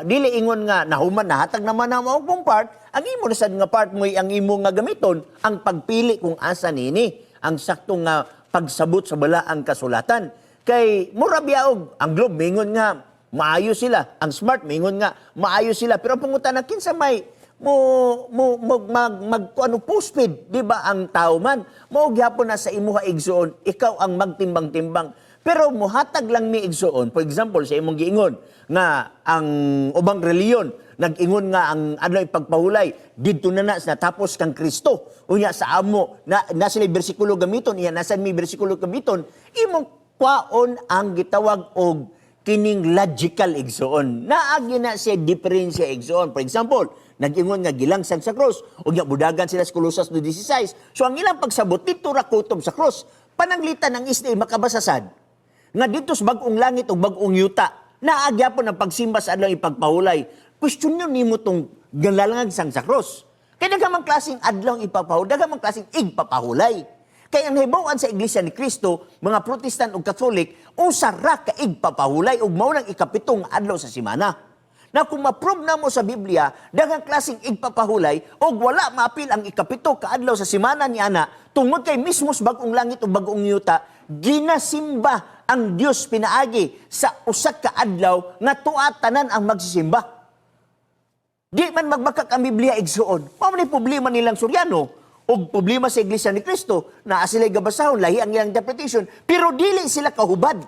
Speaker 1: Dili ingon nga nahuman nahatag naman na mao pong part, ang imo na sad nga part mo ang imo nga gamiton ang pagpili kung asa nini ang saktong nga pagsabot sa balaang kasulatan. Kay mura biyaog ang Globe mingon nga maayo sila, ang Smart mingon nga maayo sila, pero pangutan na kinsa may postpaid, di ba ang tao man mo gyapon na sa imuha igsoon ikaw ang magtimbang-timbang. Pero muhatag lang mi igsoon, for example, sa imong giingon nga ang ubang reliyon nag-ingon nga ang ano ipagpahulay didto na natapos kang Kristo. Unya sa amo na sila bersikulo gamiton, iya nasan mi bersikulo gamiton, imong kwaon ang gitawag og kining logical igsoon. Naagi na siya diferensya igsoon. For example, nag-ingon nga gilangsang sa cross, o nga budagan sila sa Colossus 2:16. So ang ilang pagsabot dito ra kutob sa cross. Pananglitan ng isdi makabasasad nga dito sa bagong langit o bagong yuta, naagyapon ang pagsimba sa adlaw ipagpahulay. Question nyo nimo tong galalangag sang sa cross. Kaya dagamang klaseng adlaw ipapahulay, dagamang klaseng igpapahulay. Kaya ang hibawan sa Iglesia ni Kristo, mga Protestant o Katolik, usara ka igpapahulay o maunang ikapitong adlaw sa simana. Na kung ma-prove na mo sa Biblia, daghang klaseng igpapahulay o wala maapil ang ikapito kaadlaw sa simana ni ana, tungod kay mismos bagong langit o bagong yuta, ginasimba ang Dios pinaagi sa usak ka adlaw nga tuatanan ang magsisimba. Di man magbakak ang Biblia igsuon. Mao man problema nilang Suryano o problema sa Iglesia ni Kristo na sila gabasahon, lahi ang ilang interpretation, pero dili sila kahubad.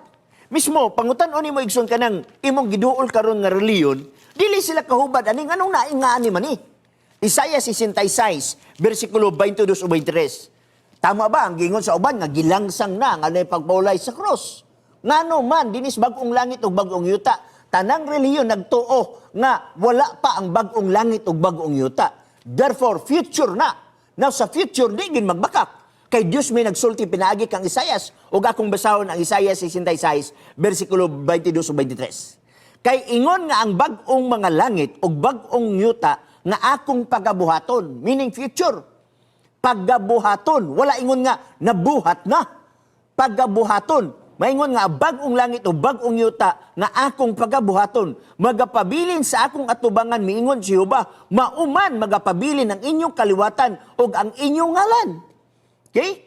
Speaker 1: Mismo, pangutan-on mo igsoon ka ng imong giduol karon nga reliyon, dili sila kahubad. Aning anong naingaan ni mani? Isaiah 66, versikulo 22 o 23. Tama ba ang gingon sa uban nga gilangsang na ang anay pagpaulay sa cross? Ngano man, dinis bagong langit o bagong yuta, tanang reliyon nagtuo nga wala pa ang bagong langit o bagong yuta. Therefore, future na. Now, sa future, di gin magbakak. Kay Diyos may nagsulti pinaagi kang Isayas o akong basahon ang Isaiah 66, versikulo 22 o 23. Kay ingon nga ang bagong mga langit o bagong yuta nga akong pagabuhaton, meaning future. Pagabuhaton. Wala ingon nga nabuhat na. Pagabuhaton. Maingon nga bagong langit o bagong yuta nga akong pagabuhaton. Magapabilin sa akong atubangan miingon si Jehova. Mauman magapabilin ang inyong kaliwatan o ang inyong ngalan. Okay?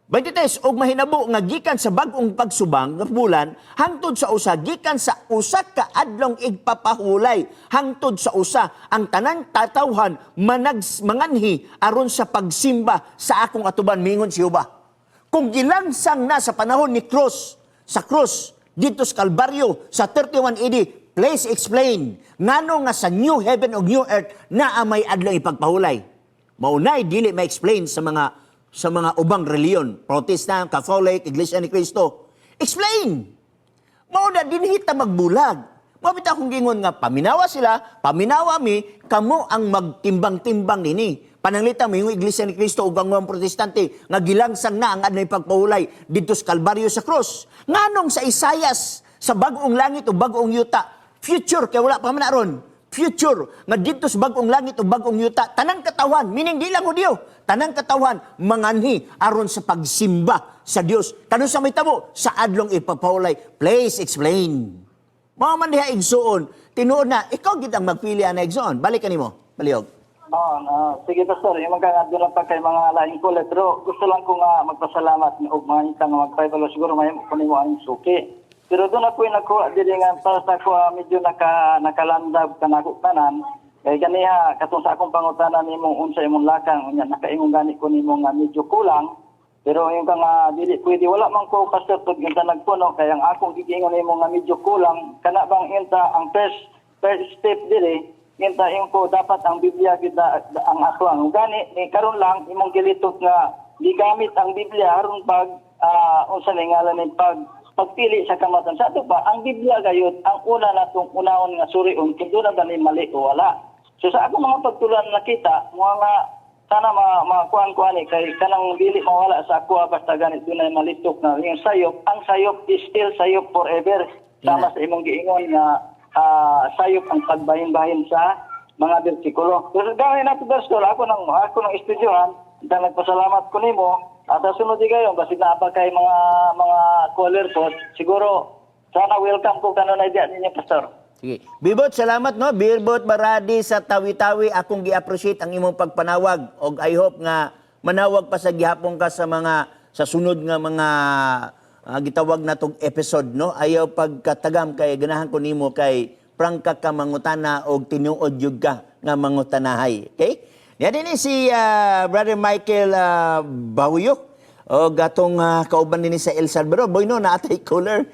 Speaker 1: 23, og mahinabo nga gikan sa bagong pagsubang nga bulan hangtod sa usa gikan sa usa ka adlong igpapahulay hangtod sa usa ang tanan tatawhan manganhi aron sa pagsimba sa akong atuban mingon si Jehova. Kung gilansang na sa panahon ni sa cross dito sa Kalbaryo sa 31 AD, please explain ngano nga sa new heaven o new earth na may adlong ipagpahulay. Maunay dili ma-explain sa mga ubang reliyon, Protestant, Catholic, Iglesia ni Cristo. Explain! Mauna, dinhita magbulag. Mabita akong gingon nga, paminawa sila, paminawa mi, kamo ang magtimbang-timbang nini. Pananglita mo yung Iglesia ni Cristo o ang mga Protestante, nga gilangsang na ang anay pagpahulay dito sa Kalbaryo sa cross. Nganong sa Isayas, sa bagong langit o bagong yuta, future, kaya wala pa man na ron. Future, nga dito sa bagong langit o bagong yuta, tanang katawan, meaning di lang o Diyo, tanang katawan, manganhi aron sa pagsimba sa Dios. Tanong sa may tabo, sa adlong ipapahulay, please explain. Mga man diha igsuon, tinuod na, ikaw gitang magpili na igsuon. Balik ka nimo, baliog.
Speaker 2: Sige Pastor, yung magkakadyo lang pa kay mga laing kulay, pero gusto lang ko nga magpasalamat og mga itang magpahibalo, siguro may kunimo ang suki. Pero doon ako yung nakuha, dili nga para sa ako medyo nakalandab ka nakutanan. Kaya ganiha, katong sa akong pangutanan nimong unsa imong lakang, nakaingon gani ko nimong medyo kulang. Pero yung ka nga, dili pwede, wala man ko pastor pag inta nagpuno, kaya ang akong gigingon nimong medyo kulang, kana bang inta ang first step dili, inta yung ko dapat ang Biblia kita ang aswang. Gani, karon lang, imong gilitot nga, gigamit ang Biblia aron pag, unsa na ngalan pag pagpili sa kamatan. Sa ato pa, ang Biblia gayud ang una natong unahon nga surion kung doon na ba ni mali o wala. So sa ako mga pagtulan nakita, mga sana makuan-kuan kay kanang dili mawala sa ako basta ganit doon na malitok na yung sayop. Ang sayop is still sayop forever. Sama sa imong giingon nga sayop ang pagbahin-bahin sa mga bersikulo. So gawin nato Pastor, ako nang estudyohan, dan nagpasalamat ko nimo. At sunod di kayo, kasi naapa kay mga caller po, siguro sana welcome ko kanunay diyan ninyo Pastor.
Speaker 1: Sige. Bibot, salamat no. Birbot Maradi sa Tawi-Tawi, akong gi-appreciate ang imong pagpanawag. Og I hope nga manawag pa sa gihapon ka sa sunod nga mga gitawag natong episode no. Ayaw pagkatagam kay ganahan ko nimo kay prangka ka mangutana og tinuod jud ka nga mangutanahay. Okay? Yan din si Brother Michael Bawuyok o gatong kauban din sa El Salvador. Boy no, naatay caller.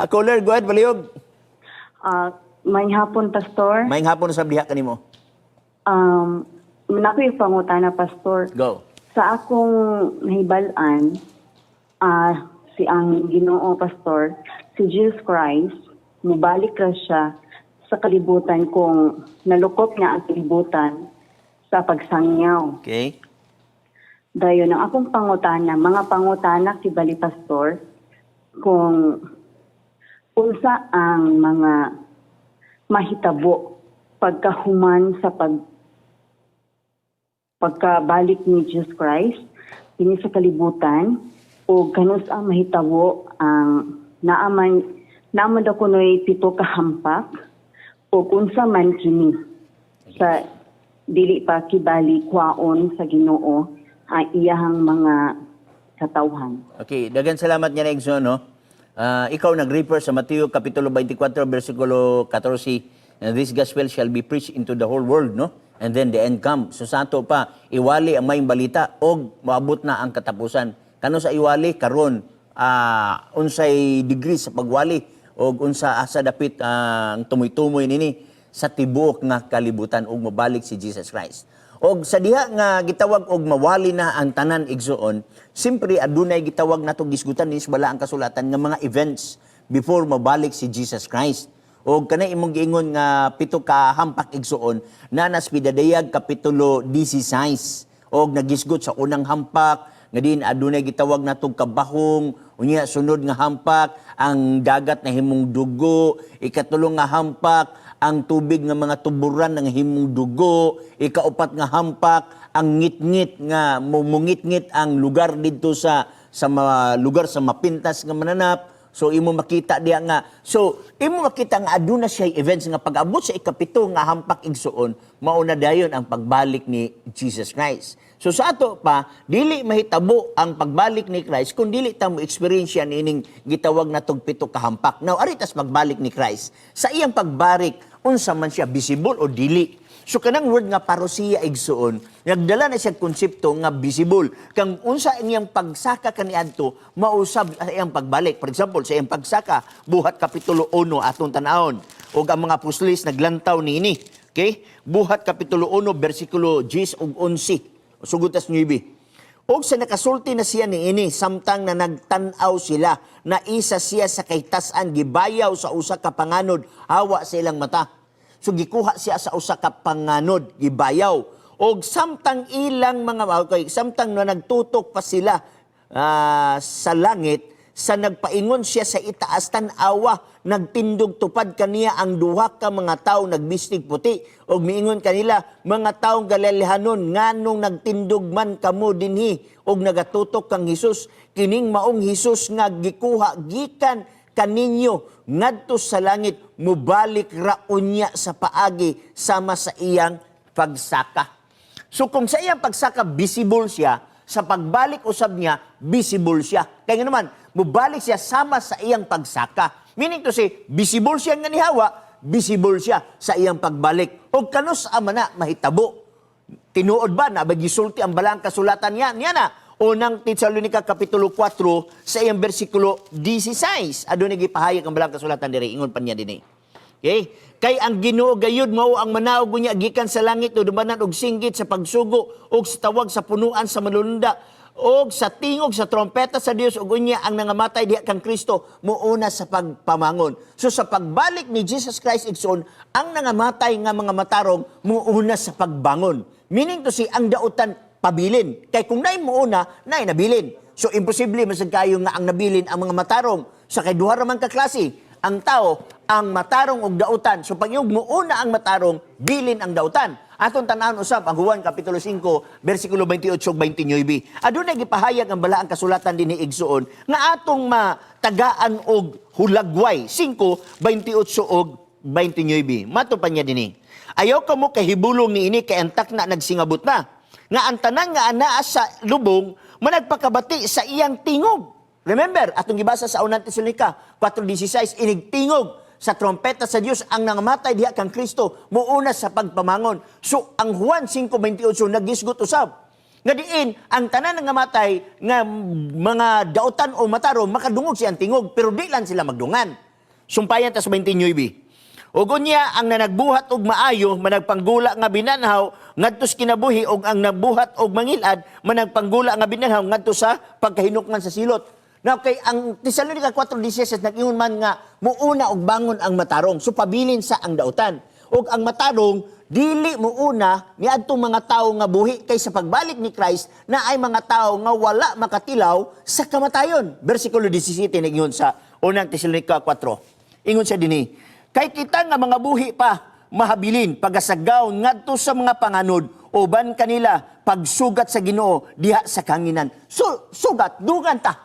Speaker 1: Caller, go ahead, Baliyog.
Speaker 5: May hapon, Pastor.
Speaker 1: Maayong hapon sa bliha kanimo.
Speaker 5: Nako'y pangutana, Pastor.
Speaker 1: Go.
Speaker 5: Sa akong nahibalaan, si ang Ginoo, Pastor, si Jesus Christ, mubalik ra siya sa kalibutan kung nalukop niya ang kalibutan sa pagsangyaw.
Speaker 1: Okay.
Speaker 5: Dayon ang akong pangutana, mga pangutana kibali, Pastor, kung unsa ang mga mahitabo pagkahuman sa pagkabalik ni Jesus Christ kini sa kalibutan o kanus ang mahitabo ang naaman daw kunoy 7 ka hampak o unsa man kini sa dili pa kibali kwaon sa Ginoo ang iyahang mga katawhan.
Speaker 1: Okay, dagan salamat niya na Igso, no? Ikaw nag-refer sa Mateo Kapitulo 24, versikulo 14, and this gospel shall be preached into the whole world, no? And then the end come. So sa ato pa, iwali ang may balita o maabot na ang katapusan. Kano sa iwali? Karon, unsay degree sa pagwali o unsa asa dapit ang tumoy-tumoy nini sa tibuok nga kalibutan ug mabalik si Jesus Christ. Og sa diha nga gitawag og mawali na ang tanan igsoon, simpre adunay gitawag nato gisgutan ni bala ang kasulatan nga mga events before mabalik si Jesus Christ. Og kanay imong giingon nga 7 ka hampak igsoon na nas pidadayag kapitulo 16 og nagisgot sa unang hampak nga din adunay gitawag natong kabahong, unya sunod nga hampak ang dagat na himong dugo, ikatulong nga hampak ang tubig nga mga tuburan ng himong dugo, ikaupat nga hampak ang ngit-ngit nga mumungit-ngit ang lugar dito sa mga lugar sa mapintas nga mananap. So imo makita diya nga. So imo makita nga aduna siya events nga pag-abot sa ikapito nga hampak igsuon, mauna dayon ang pagbalik ni Jesus Christ. So sa ato pa, dili mahitabo ang pagbalik ni Christ kung dili ta mo experience yan ining gitawag na tog 7 ka hampak. Now aritas pagbalik ni Christ, sa iyang pagbarik, unsa man siya visible o dili. So kanang word nga parousia igsuon, nagdala na siya konsepto nga visible. Kang unsa iyang pagsaka kaniadto mausab sa iyang pagbalik. For example, sa iyang pagsaka, buhat kapitulo 1 atong tan-awon. Og ang mga apostles naglantaw niini. Okay? Buhat kapitulo 1 bersikulo 10 ug 11. Sugutas 9. Og sa nakasulti na siya niini, samtang na nagtan-aw sila na isa siya sa kahitasan gibayaw sa usa ka panganod, hawa sa ilang mata. So gikuha siya sa usa ka panganod, gibayaw. Og samtang ilang mga samtang na nagtutok pa sila sa langit, sa nagpaingon siya sa itaas tan-awa, nagtindog tupad kaniya ang duha ka mga tawo nagbistig puti. Og miingon kanila, mga taong galilihanon, nganong nagtindog man kamo dinhi og nagatutok kang Hesus, kining maong Hesus nga gikuha gikan kaninyo ngadto sa langit, mubalik ra unya sa paagi sama sa iyang pagsaka. So kung sa iyang pagsaka visible siya, sa pagbalik usab niya visible siya. Kaya nga naman, mubalik siya sama sa iyang pagsaka. Meaning to say, visible siya nga ni Hawa, visible siya sa iyang pagbalik. O kanus ama na mahitabo. Tinuod ba na bagisulti ang balang kasulatan niya? Niya na. Unang Tesalonica Kapitulo 4 sa iyang versikulo 16. Adun nagipahayag ang balang kasulatan diri, ingon pa niya din. Okay? Kay ang Ginoo gayud mao ang manaog niya gikan sa langit o dumanan og singgit sa pagsugo og sa tawag sa punuan sa malulunda og sa tingog sa trompeta sa Dios ug unya ang nangamatay diha kang Kristo muuna sa pagpamangon. So sa pagbalik ni Jesus Christ igsoon, ang nangamatay nga mga matarong muuna sa pagbangon. Meaning to say ang dautan pabilin. Kay kung naay muuna, naay nabilin. So imposible masag kayo nga ang nabilin ang mga matarong. Sa kay duha ra man ka klase, ang tao ang matarong og dautan. So pag yung muuna ang matarong, bilin ang dautan. Atong tanan usab ang Juan kapitulo 5 bersikulo 28 ug 29. Adunay gipahayag ang balaang kasulatan dinhi igsuon nga atong matagaan og hulagway 5:28 ug 29. Mato pa niya dinhi. Ayaw kamo kahibulong niini kay antak na nagsingabot na. Nga ang tanan nga anaa sa lubong managpakabati sa iyang tingog. Remember, atong gibasa sa unang Tesalonica 4:16 inig tingog sa trompeta sa Dios ang nangamatay diha kang Kristo muuna sa pagpamangon. So ang Juan 5:28 nagisgot usab nga diin ang tanan nga matay nga mga dautan o mataro makadungog siyang tingog pero di lang sila magdungan. Sumpayan ta sa 29. Ug unya ang nanagbuhat og maayo managpanggula nga binanhaw ngadto sa kinabuhi ug ang nagbuhat og mangilad managpanggula nga binanhaw ngadto sa pagkahinukman sa silot. Now, kay ang Tesalonica 4:16 nag-ingon man nga muuna og bangon ang matarong. So pabilin sa ang dautan. Ug ang matarong dili muuna niadtong mga tawo nga buhi kay sa pagbalik ni Christ na ay mga tawo nga wala makatilaw sa kamatayon. Bersikulo 17 nag-ingon sa unang Tesalonica 4. Ingon siya dinhi, kay kita nga mga buhi pa mahabilin pagasagaw ngadto sa mga panganod uban kanila pagsugat sa Ginoo diha sa kanginan. So sugat dugan ta.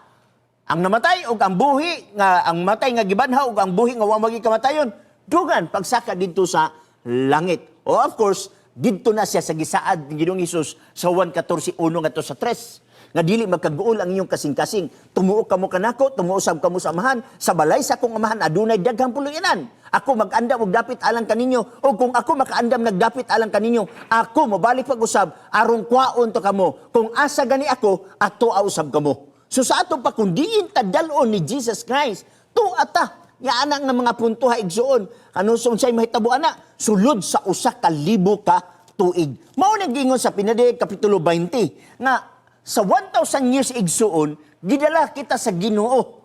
Speaker 1: Ang namatay ug ang buhi nga ang matay nga gibanhaw ug ang buhi nga wa magikamatayon dugan pagsaka didto sa langit. O of course, didto na siya sa gisaad ni Ginoong Hesus sa Juan 14:1 ngadto sa 3 nga dili magkaguol ang inyong kasing-kasing. Tumuo kamo kanako, tumuusab kamo sa amahan, sa balay sa akong amahan adunay daghang puluyanan. Ako mag-andam og dapit alang kaninyo o kung ako makaandam nagdapit alang kaninyo, ako mobalik pag-usab aron kwaon to kamo. Kung asa gani ako, ato usab kamo. So sa ato pa kung diin tadalon ni Jesus Christ, tuata, yaana nga mga punto ha igsuon, kanusong siya'y mahitabo ana, sulod sa usa ka libo ka tuig. Mao nag-ingon sa Pinadiyag Kapitulo 20, nga sa 1,000 years igsuon, gidala kita sa Ginoo.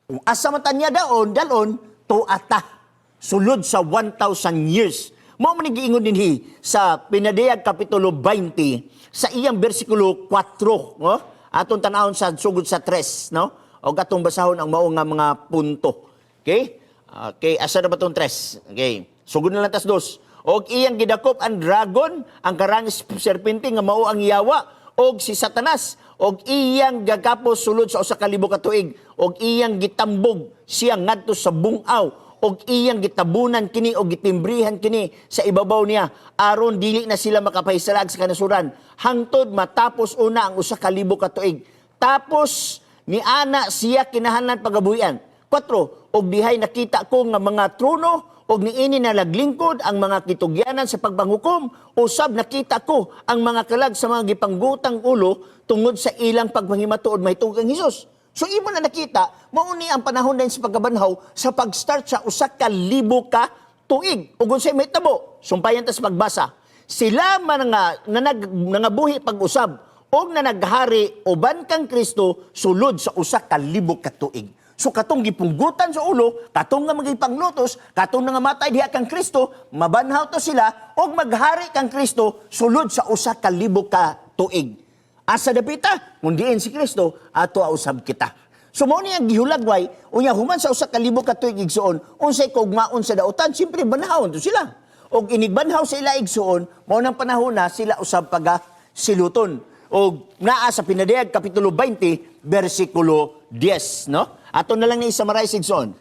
Speaker 1: Kung asa man tanya dalon, tuata, sulod sa 1,000 years. Mao man nag-ingon dinhi sa Pinadiyag Kapitulo 20, sa iyang bersikulo 4, no? Atong tanahon sa sugod sa 3, no? O atong basahon ang mao nga mga punto. Okay? Okay, asa na ba itong 3? Okay. Sugod na lang tas 2. Og iyang gidakop ang dragon, ang karangis serpente nga mao ang yawa, og si Satanas, og iyang gagapos sulod sa usa ka libo ka tuig, og iyang gitambog siya ngadto sa bungaw, og iyang gitabunan kini og gitimbrihan kini sa ibabaw niya aron dili na sila makapahisalag sa kanasuran hangtod matapos una ang usa ka libo ka tuig. Tapos ni ana siya kinahanglan pagabuhian. 4, og dihay nakita ko nga mga trono og niini na naglingkod ang mga kitugyanan sa pagbanghukom, usab nakita ko ang mga kalag sa mga gipanggutang ulo tungod sa ilang pagpangimatuod mahitungod kang Hesus. So imo na nakita, mauni ang panahon din sa pagkabanhaw sa pag-start sa usa ka libo ka tuig. Ug unsay mahitabo, sumpayan ta sa pagbasa. Sila man nga nangabuhi pag-usab og na naghari uban kang Kristo sulod sa usa ka libo ka tuig. So katong gipunggutan sa ulo, katong nga magipanglutos, katong nga matay diha kang Kristo, mabanhaw to sila og maghari kang Kristo sulod sa usa ka libo ka tuig. Asa dapita, kung diin si Kristo, ato ausab kita. So mao niya gihulagway, unya human sa usa ka libo ka tuig igsuon, unsay kugmaon sa dautan, simpre banhawon to sila. Og inigbanhaw sa ila igsuon, mao nang panahon na sila usab paga siluton. Og naa sa Pinadiyag Kapitulo 20, bersikulo 10, no? Ato na lang ni summarize igsuon.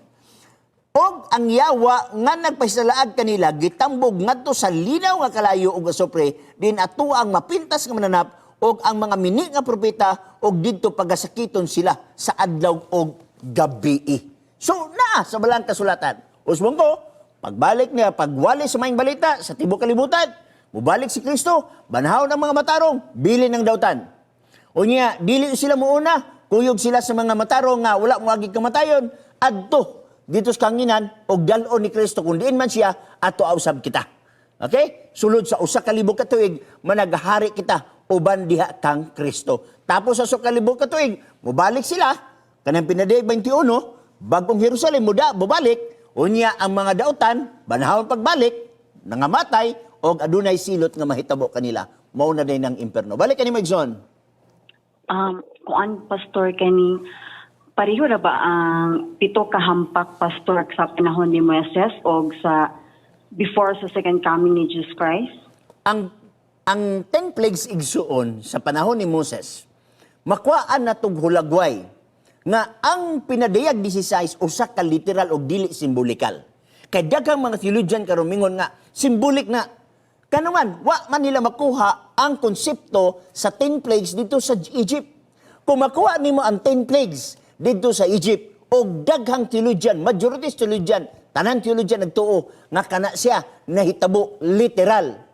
Speaker 1: Og ang yawa nga nagpahisalaag kanila gitambog ngadto sa linaw nga kalayo ug asupre, din ato ang mapintas nga mananap og ang mga mini nga propeta og didto pagasakiton sila sa adlaw og gabi. So naa sa balang kasulatan. Usbong ko, pagbalik niya, pagwali sa maing balita sa tibuok kalibutan, mubalik si Kristo, banhaw ng mga matarong, bilin ng dautan. Unya, dili sila muuna, kuyog sila sa mga matarong nga wala moagi kamatayon, adto dito sa kanginan og dalon ni Kristo kun diin man siya ato ausab kita. Okay? Sulod sa usa ka libo ka tuig, managhari kita uban diha kang Kristo. Tapos sa usa ka libo ka tuig, mobalik sila kanang pinadayag 21, bagong Jerusalem muda bobalik, unya ang mga dautan banahon pagbalik, nangamatay og adunay silot nga mahitabo kanila. Mao na din ng imperno. Balik kani Magson.
Speaker 5: Kuan pastor kani pareho na ba ang pito ka hampak pastor sa panahon ni Moises o sa before sa second coming ni Jesus Christ?
Speaker 1: Ang 10 plagues igsuon sa panahon ni Moses, makuhaan na tong hulagway nga ang pinadayag 16 usa ka literal o dili simbolikal. Kay daghang mga theologian karon mingon nga simbolik na kanuman wa man nila makuha ang konsepto sa 10 plagues dito sa Egypt. Kung makuha nimo ang 10 plagues dito sa Egypt o daghang theologian, majority theologian, tanan theologian nagtuo nga kana siya nahitabo literal.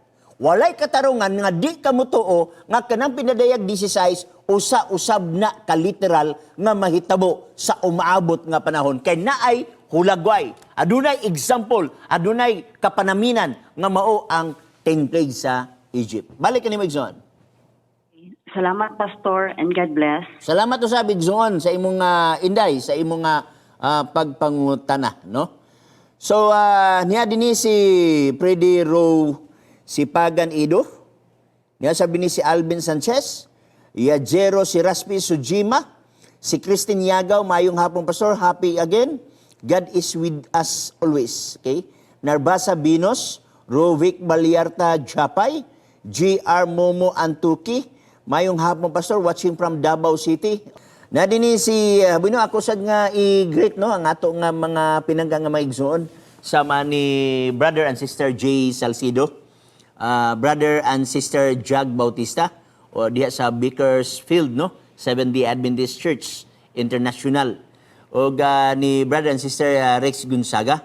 Speaker 1: Walay katarungan nga di ka mutuo nga kanang pinadayag 16 usa-usab na ka literal nga mahitabo sa umaabot nga panahon kay naay hulagway. Adunay example, adunay kapanaminan nga mao ang 10 plagues sa Egypt. Balik ni Magson.
Speaker 5: Salamat pastor and God bless.
Speaker 1: Salamat to sa Bigzoon sa imong inday, sa imong pagpangutana, no? So niya dinhi si Freddy Rowe si Pagan Ido. Niya sabi ni si Alvin Sanchez, Jero si Raspi Sujima, si Christine Yagaw, mayong hapon pastor, happy again. God is with us always. Okay? Narbasa Binos, Rovic Baliarta Japay, GR Momo Antuki, mayong hapon pastor, watching from Davao City. Na dinhi si Bueno ako sad nga i-greet no ang ato nga mga pinangga nga maigsoon sama ni brother and sister Jay Salcido, brother and sister Jag Bautista o diha sa Bakersfield no, Seventh-day Adventist Church International. O ni brother and sister Rex Gonzaga.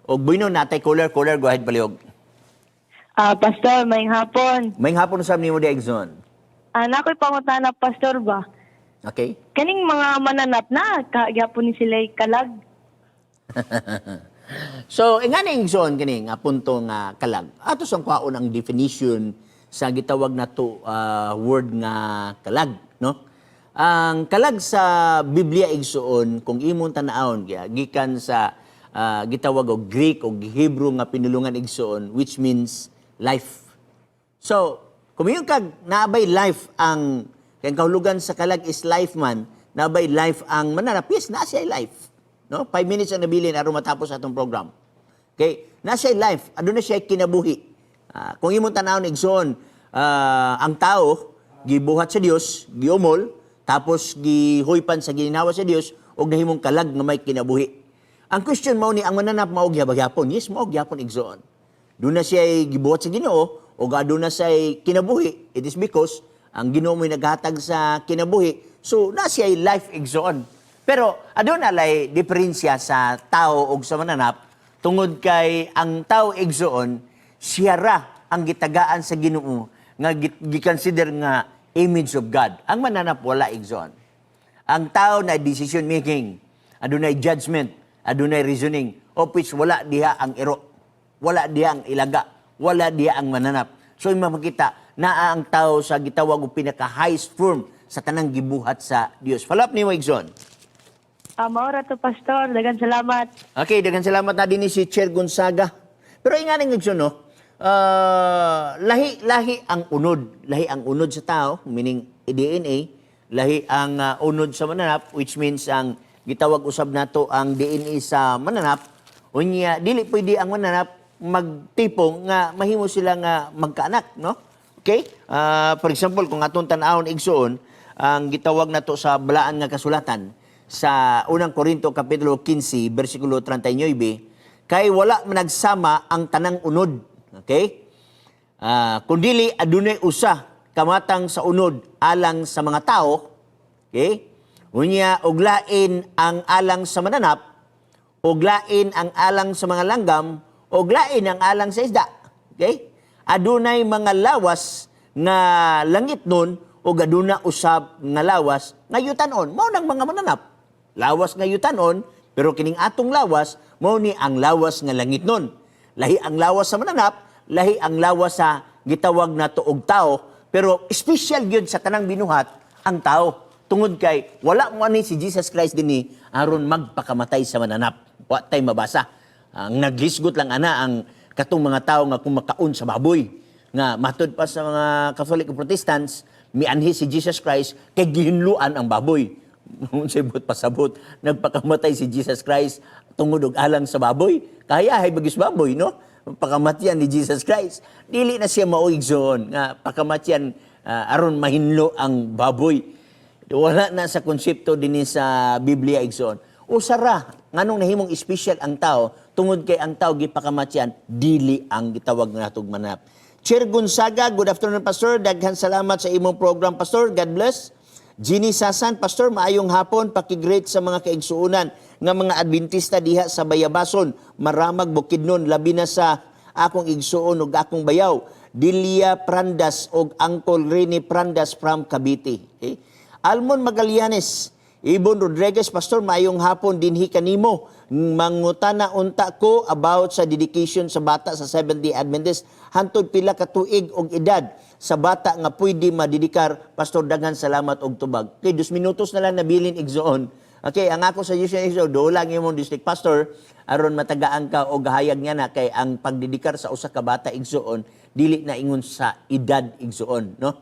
Speaker 1: O Bueno natay caller go ahead paliog.
Speaker 6: Pastor, may hapon.
Speaker 1: May hapon sa nimo di igsoon.
Speaker 6: Nakoy pangutana, Pastor ba?
Speaker 1: Okay?
Speaker 6: Kaning mga mananap na, kagyapon ni sila kalag.
Speaker 1: So, nga na igsoon kini nga punto nga kalag. Ato sang kwaon ang definition sa gitawag na to word nga kalag, no? Ang kalag sa Biblia igsoon kung imong tan-awon gikan sa gitawag og Greek o Hebrew nga pinulungan igsoon which means life. So, kung yung naabay life ang kaya kahulugan sa kalag is life man, naabay life ang mananap, yes, nasa life. No? 5 minutes ang nabilin aron matapos atong program. Okay? Nasa life, aduna siya kinabuhi. Kung imong tanawon igsoon, ang tao gibuhat sa Dios, giumol, tapos gihuypan sa gininawa sa Dios og nahimong kalag nga may kinabuhi. Ang question mao ni ang mananap mao gyapon. Yes, mao gyapon igsoon. Doon na siya gibuhat sa Ginoo o aduna siya kinabuhi. It is because ang Ginoo mo'y naghatag sa kinabuhi. So, na siya life igsoon. Pero, aduna lay diferensya sa tao o sa mananap tungod kay ang tao igsoon, siya ra ang gitagaan sa Ginoo nga gikonsider nga image of God. Ang mananap wala igsoon. Ang tao na decision making, adunay judgment, adunay reasoning, of which wala diha ang iro, wala diha ang ilaga, wala diha ang mananap. So, makita na ang tao sa gitawag o pinaka-highest form sa tanang gibuhat sa Dios. Follow up ni Wigson.
Speaker 6: Maura to, Pastor. Dagan salamat.
Speaker 1: Okay, dagan salamat na din si Chair Gonzaga. Pero nga ng Wigson, no? Lahi ang unod. Lahi ang unod sa tao, meaning DNA. Lahi ang unod sa mananap, which means ang gitawag usab nato ang DNA sa mananap. Unya, dili pwede ang mananap magtipong nga mahimo sila nga magkaanak, no? Okay? For example, kung atong tan-awon igsoon, ang gitawag nato sa balaan nga kasulatan sa unang Korinto kapitulo 15 bersikulo 39, kay wala managsama ang tanang unod. Okay? Kundili adunay usa kamatang sa unod alang sa mga tao. Okay? Unya uglain ang alang sa mananap, uglain ang alang sa mga langgam, uglain ang alang sa isda. Okay? Adunay mga lawas nga langit nun o aduna usab nga lawas nga yutanon. Mao nang mga mananap. Lawas nga yutanon, pero kining atong lawas mao ni ang lawas nga langit nun. Lahi ang lawas sa mananap, lahi ang lawas sa gitawag na tuog tao, pero special yun sa tanang binuhat ang tao. Tungod kay wala mo ani si Jesus Christ dinhi aron magpakamatay sa mananap. Wa tay mabasa. Ang naglisgot lang ana ang katong mga tao nga kumakaon sa baboy. Nga matud pa sa mga Catholic o Protestants, mianhi si Jesus Christ kay gihinluan ang baboy. Unsay pasabot, nagpakamatay si Jesus Christ tungod og alang sa baboy. Kaya hay bagis baboy, no? Pakamatyan ni Jesus Christ. Dili na siya mauigsoon nga pakamatyan aron mahinlo ang baboy. Wala na sa konsepto dinhi sa Biblia igsoon. Usara nganong nahimong special ang tao tungod kay ang tao gipakamatyan dili ang gitawag natog manap. Chair Gonzaga, good afternoon Pastor. Daghan salamat sa imong program Pastor. God bless. Ginny Sasan, Pastor, maayong hapon, pakigreat sa mga kaigsuunan nga mga Adventista diha sa Bayabason, Maramag, Bukidnon, labi na sa akong igsuon ug akong bayaw, Dilia Prandas ug Uncle Rene Prandas from Cavite. Okay? Almon Magallanes, Ibon Rodriguez, Pastor, maayong hapon dinhi kanimo. Mangutana unta ko about sa dedication sa bata sa Seventh-day Adventist. Hantod pila ka tuig og edad sa bata nga pwede madidikar. Pastor, daghan salamat og tubag. Okay, 2 minutos na lang nabilin igsoon. Okay, ang ako suggestion is do lang imong district pastor aron matagaan ka og gahayag niya na kay ang pagdedikar sa usa ka bata igsoon dili na ingon sa edad igsoon, no?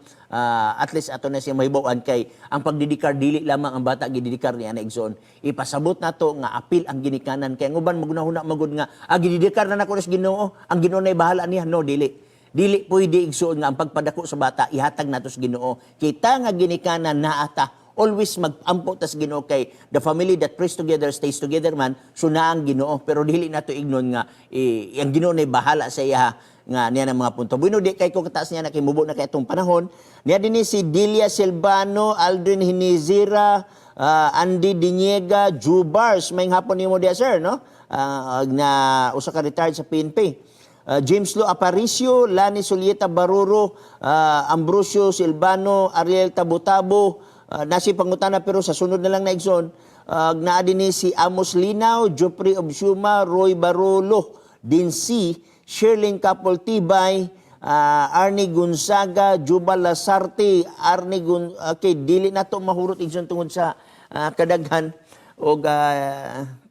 Speaker 1: At least ato na siya mahibaw-an kay ang pagdedikar dili lamang ang bata gidedikar niya na igsoon. Ipasabot nato nga apil ang ginikanan kay nguban magunahuna magud nga gidedikar na nako sa Ginoo, ang Ginoo nay bahala niya. No, dili pwede igsuon nga ang pagpadako sa bata ihatag nato sa Ginoo. Kita nga ginikanan naata always mag-ampo tas Ginoo kay the family that prays together stays together man, so na ang Ginoo, pero dili nato ignon nga ang Ginoo nay bahala sa iya nga niya ng mga punto. Bueno, di kay ko kataas niya na kay mubo na kay itong panahon. Niya din si Delia Silvano, Aldrin Hinizira, Andy Diniega, Jubars, may hapon nimo dia sir, no? Na usa ka retired sa PNP. James Lo Aparicio, Lani Solieta Baruro, Ambrosio Silvano, Ariel Tabutabo, nasi pangutana pero sa sunod na lang na igsoon. Naa din si Amos Linaw, Jopri Obsuma, Roy Barolo, Dinsi, Sherling Kapol Tibay, Arnie Gonzaga, Jubal Lasarte, okay, dili na to mahurot igsoon tungod sa kadaghan o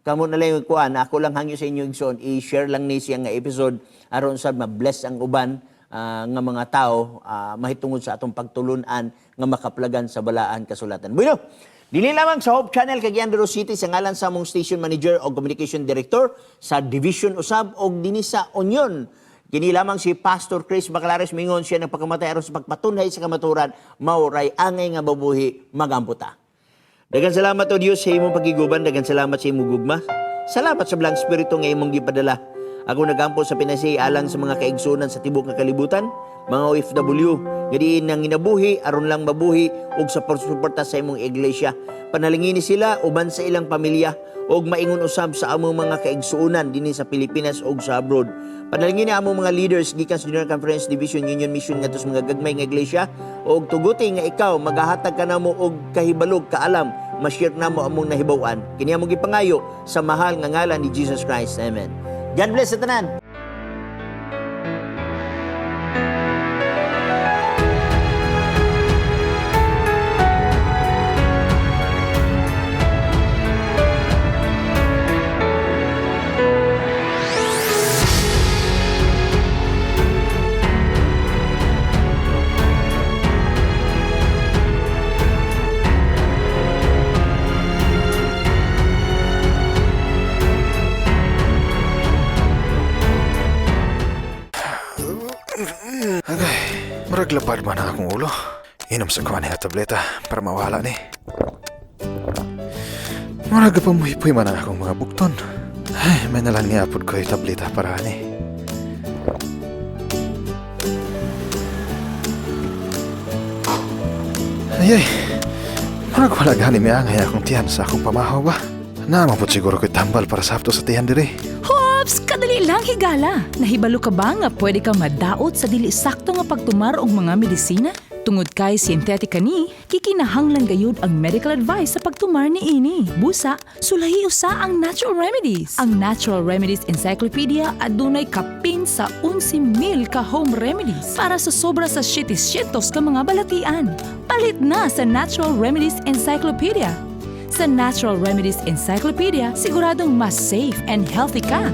Speaker 1: kamo na lang yung kuan, ako lang hangyo sa inyo igsoon, i-share lang ni siya nga episode aron sa ma-bless ang uban nga mga tao mahitungod sa atong pagtulunan nga makaplagan sa balaan kasulatan. Bueno, dili lamang sa Hope Channel kay Giandero City sa ngalan sa among station manager o communication director sa Division Usab og dinhi sa Union. Kini lamang si Pastor Chris Bacalares mingon siya nagpakamatay aron sa pagpatunhay sa kamaturan mauray angay nga babuhi magamputa. Daghang salamat o Dios sa imong pagiguban, daghang salamat sa imong gugma. Salamat sa blang espiritu nga imong gipadala. Ako nagampo sa Pinasay alang sa mga kaigsunan sa tibok nga kalibutan, mga OFW, gadiin nang ginabuhi, aron lang mabuhi, ug sa pagsuporta sa imong iglesia. Panalingini sila, uban sa ilang pamilya, ug maingon usab sa among mga kaigsuunan dinhi sa Pilipinas ug sa abroad. Panalingini among mga leaders gikan sa General Conference Division Union Mission ngadto sa mga gagmay nga iglesia, ug tuguti nga ikaw magahatag kanamo og kahibalog kaalam, ma-share namo among nahibaw-an. Kini among gipangayo sa mahal nga ngalan ni Jesus Christ. Amen. God bless sa tanan.
Speaker 3: Maraglapad man ang akong ulo. Inom sa kuha niya tableta para mawala ni. Maraga pa muhipoy man ang akong mga bukton. Ay, may nalang niapod ko yung tableta para ni. Ay, marag wala gani may angay akong tiyan sa akong pamahaw ba? Naman po siguro ko'y tambal para sa hapto sa tiyan dire.
Speaker 4: Hops, kadali lang higala. Nahibalo ka ba nga pwede ka madaot sa dili sakto nga pagtumar og mga medisina? Tungod kay sintetika ni, kikinahanglan gayud ang medical advice sa pagtumar ni ini. Busa, sulahi usa ang natural remedies. Ang Natural Remedies Encyclopedia adunay kapin sa 11,000 ka home remedies para sa sobra sa shitis-shitos ka mga balatian. Palit na sa Natural Remedies Encyclopedia. Sa Natural Remedies Encyclopedia, siguradong mas safe and healthy ka.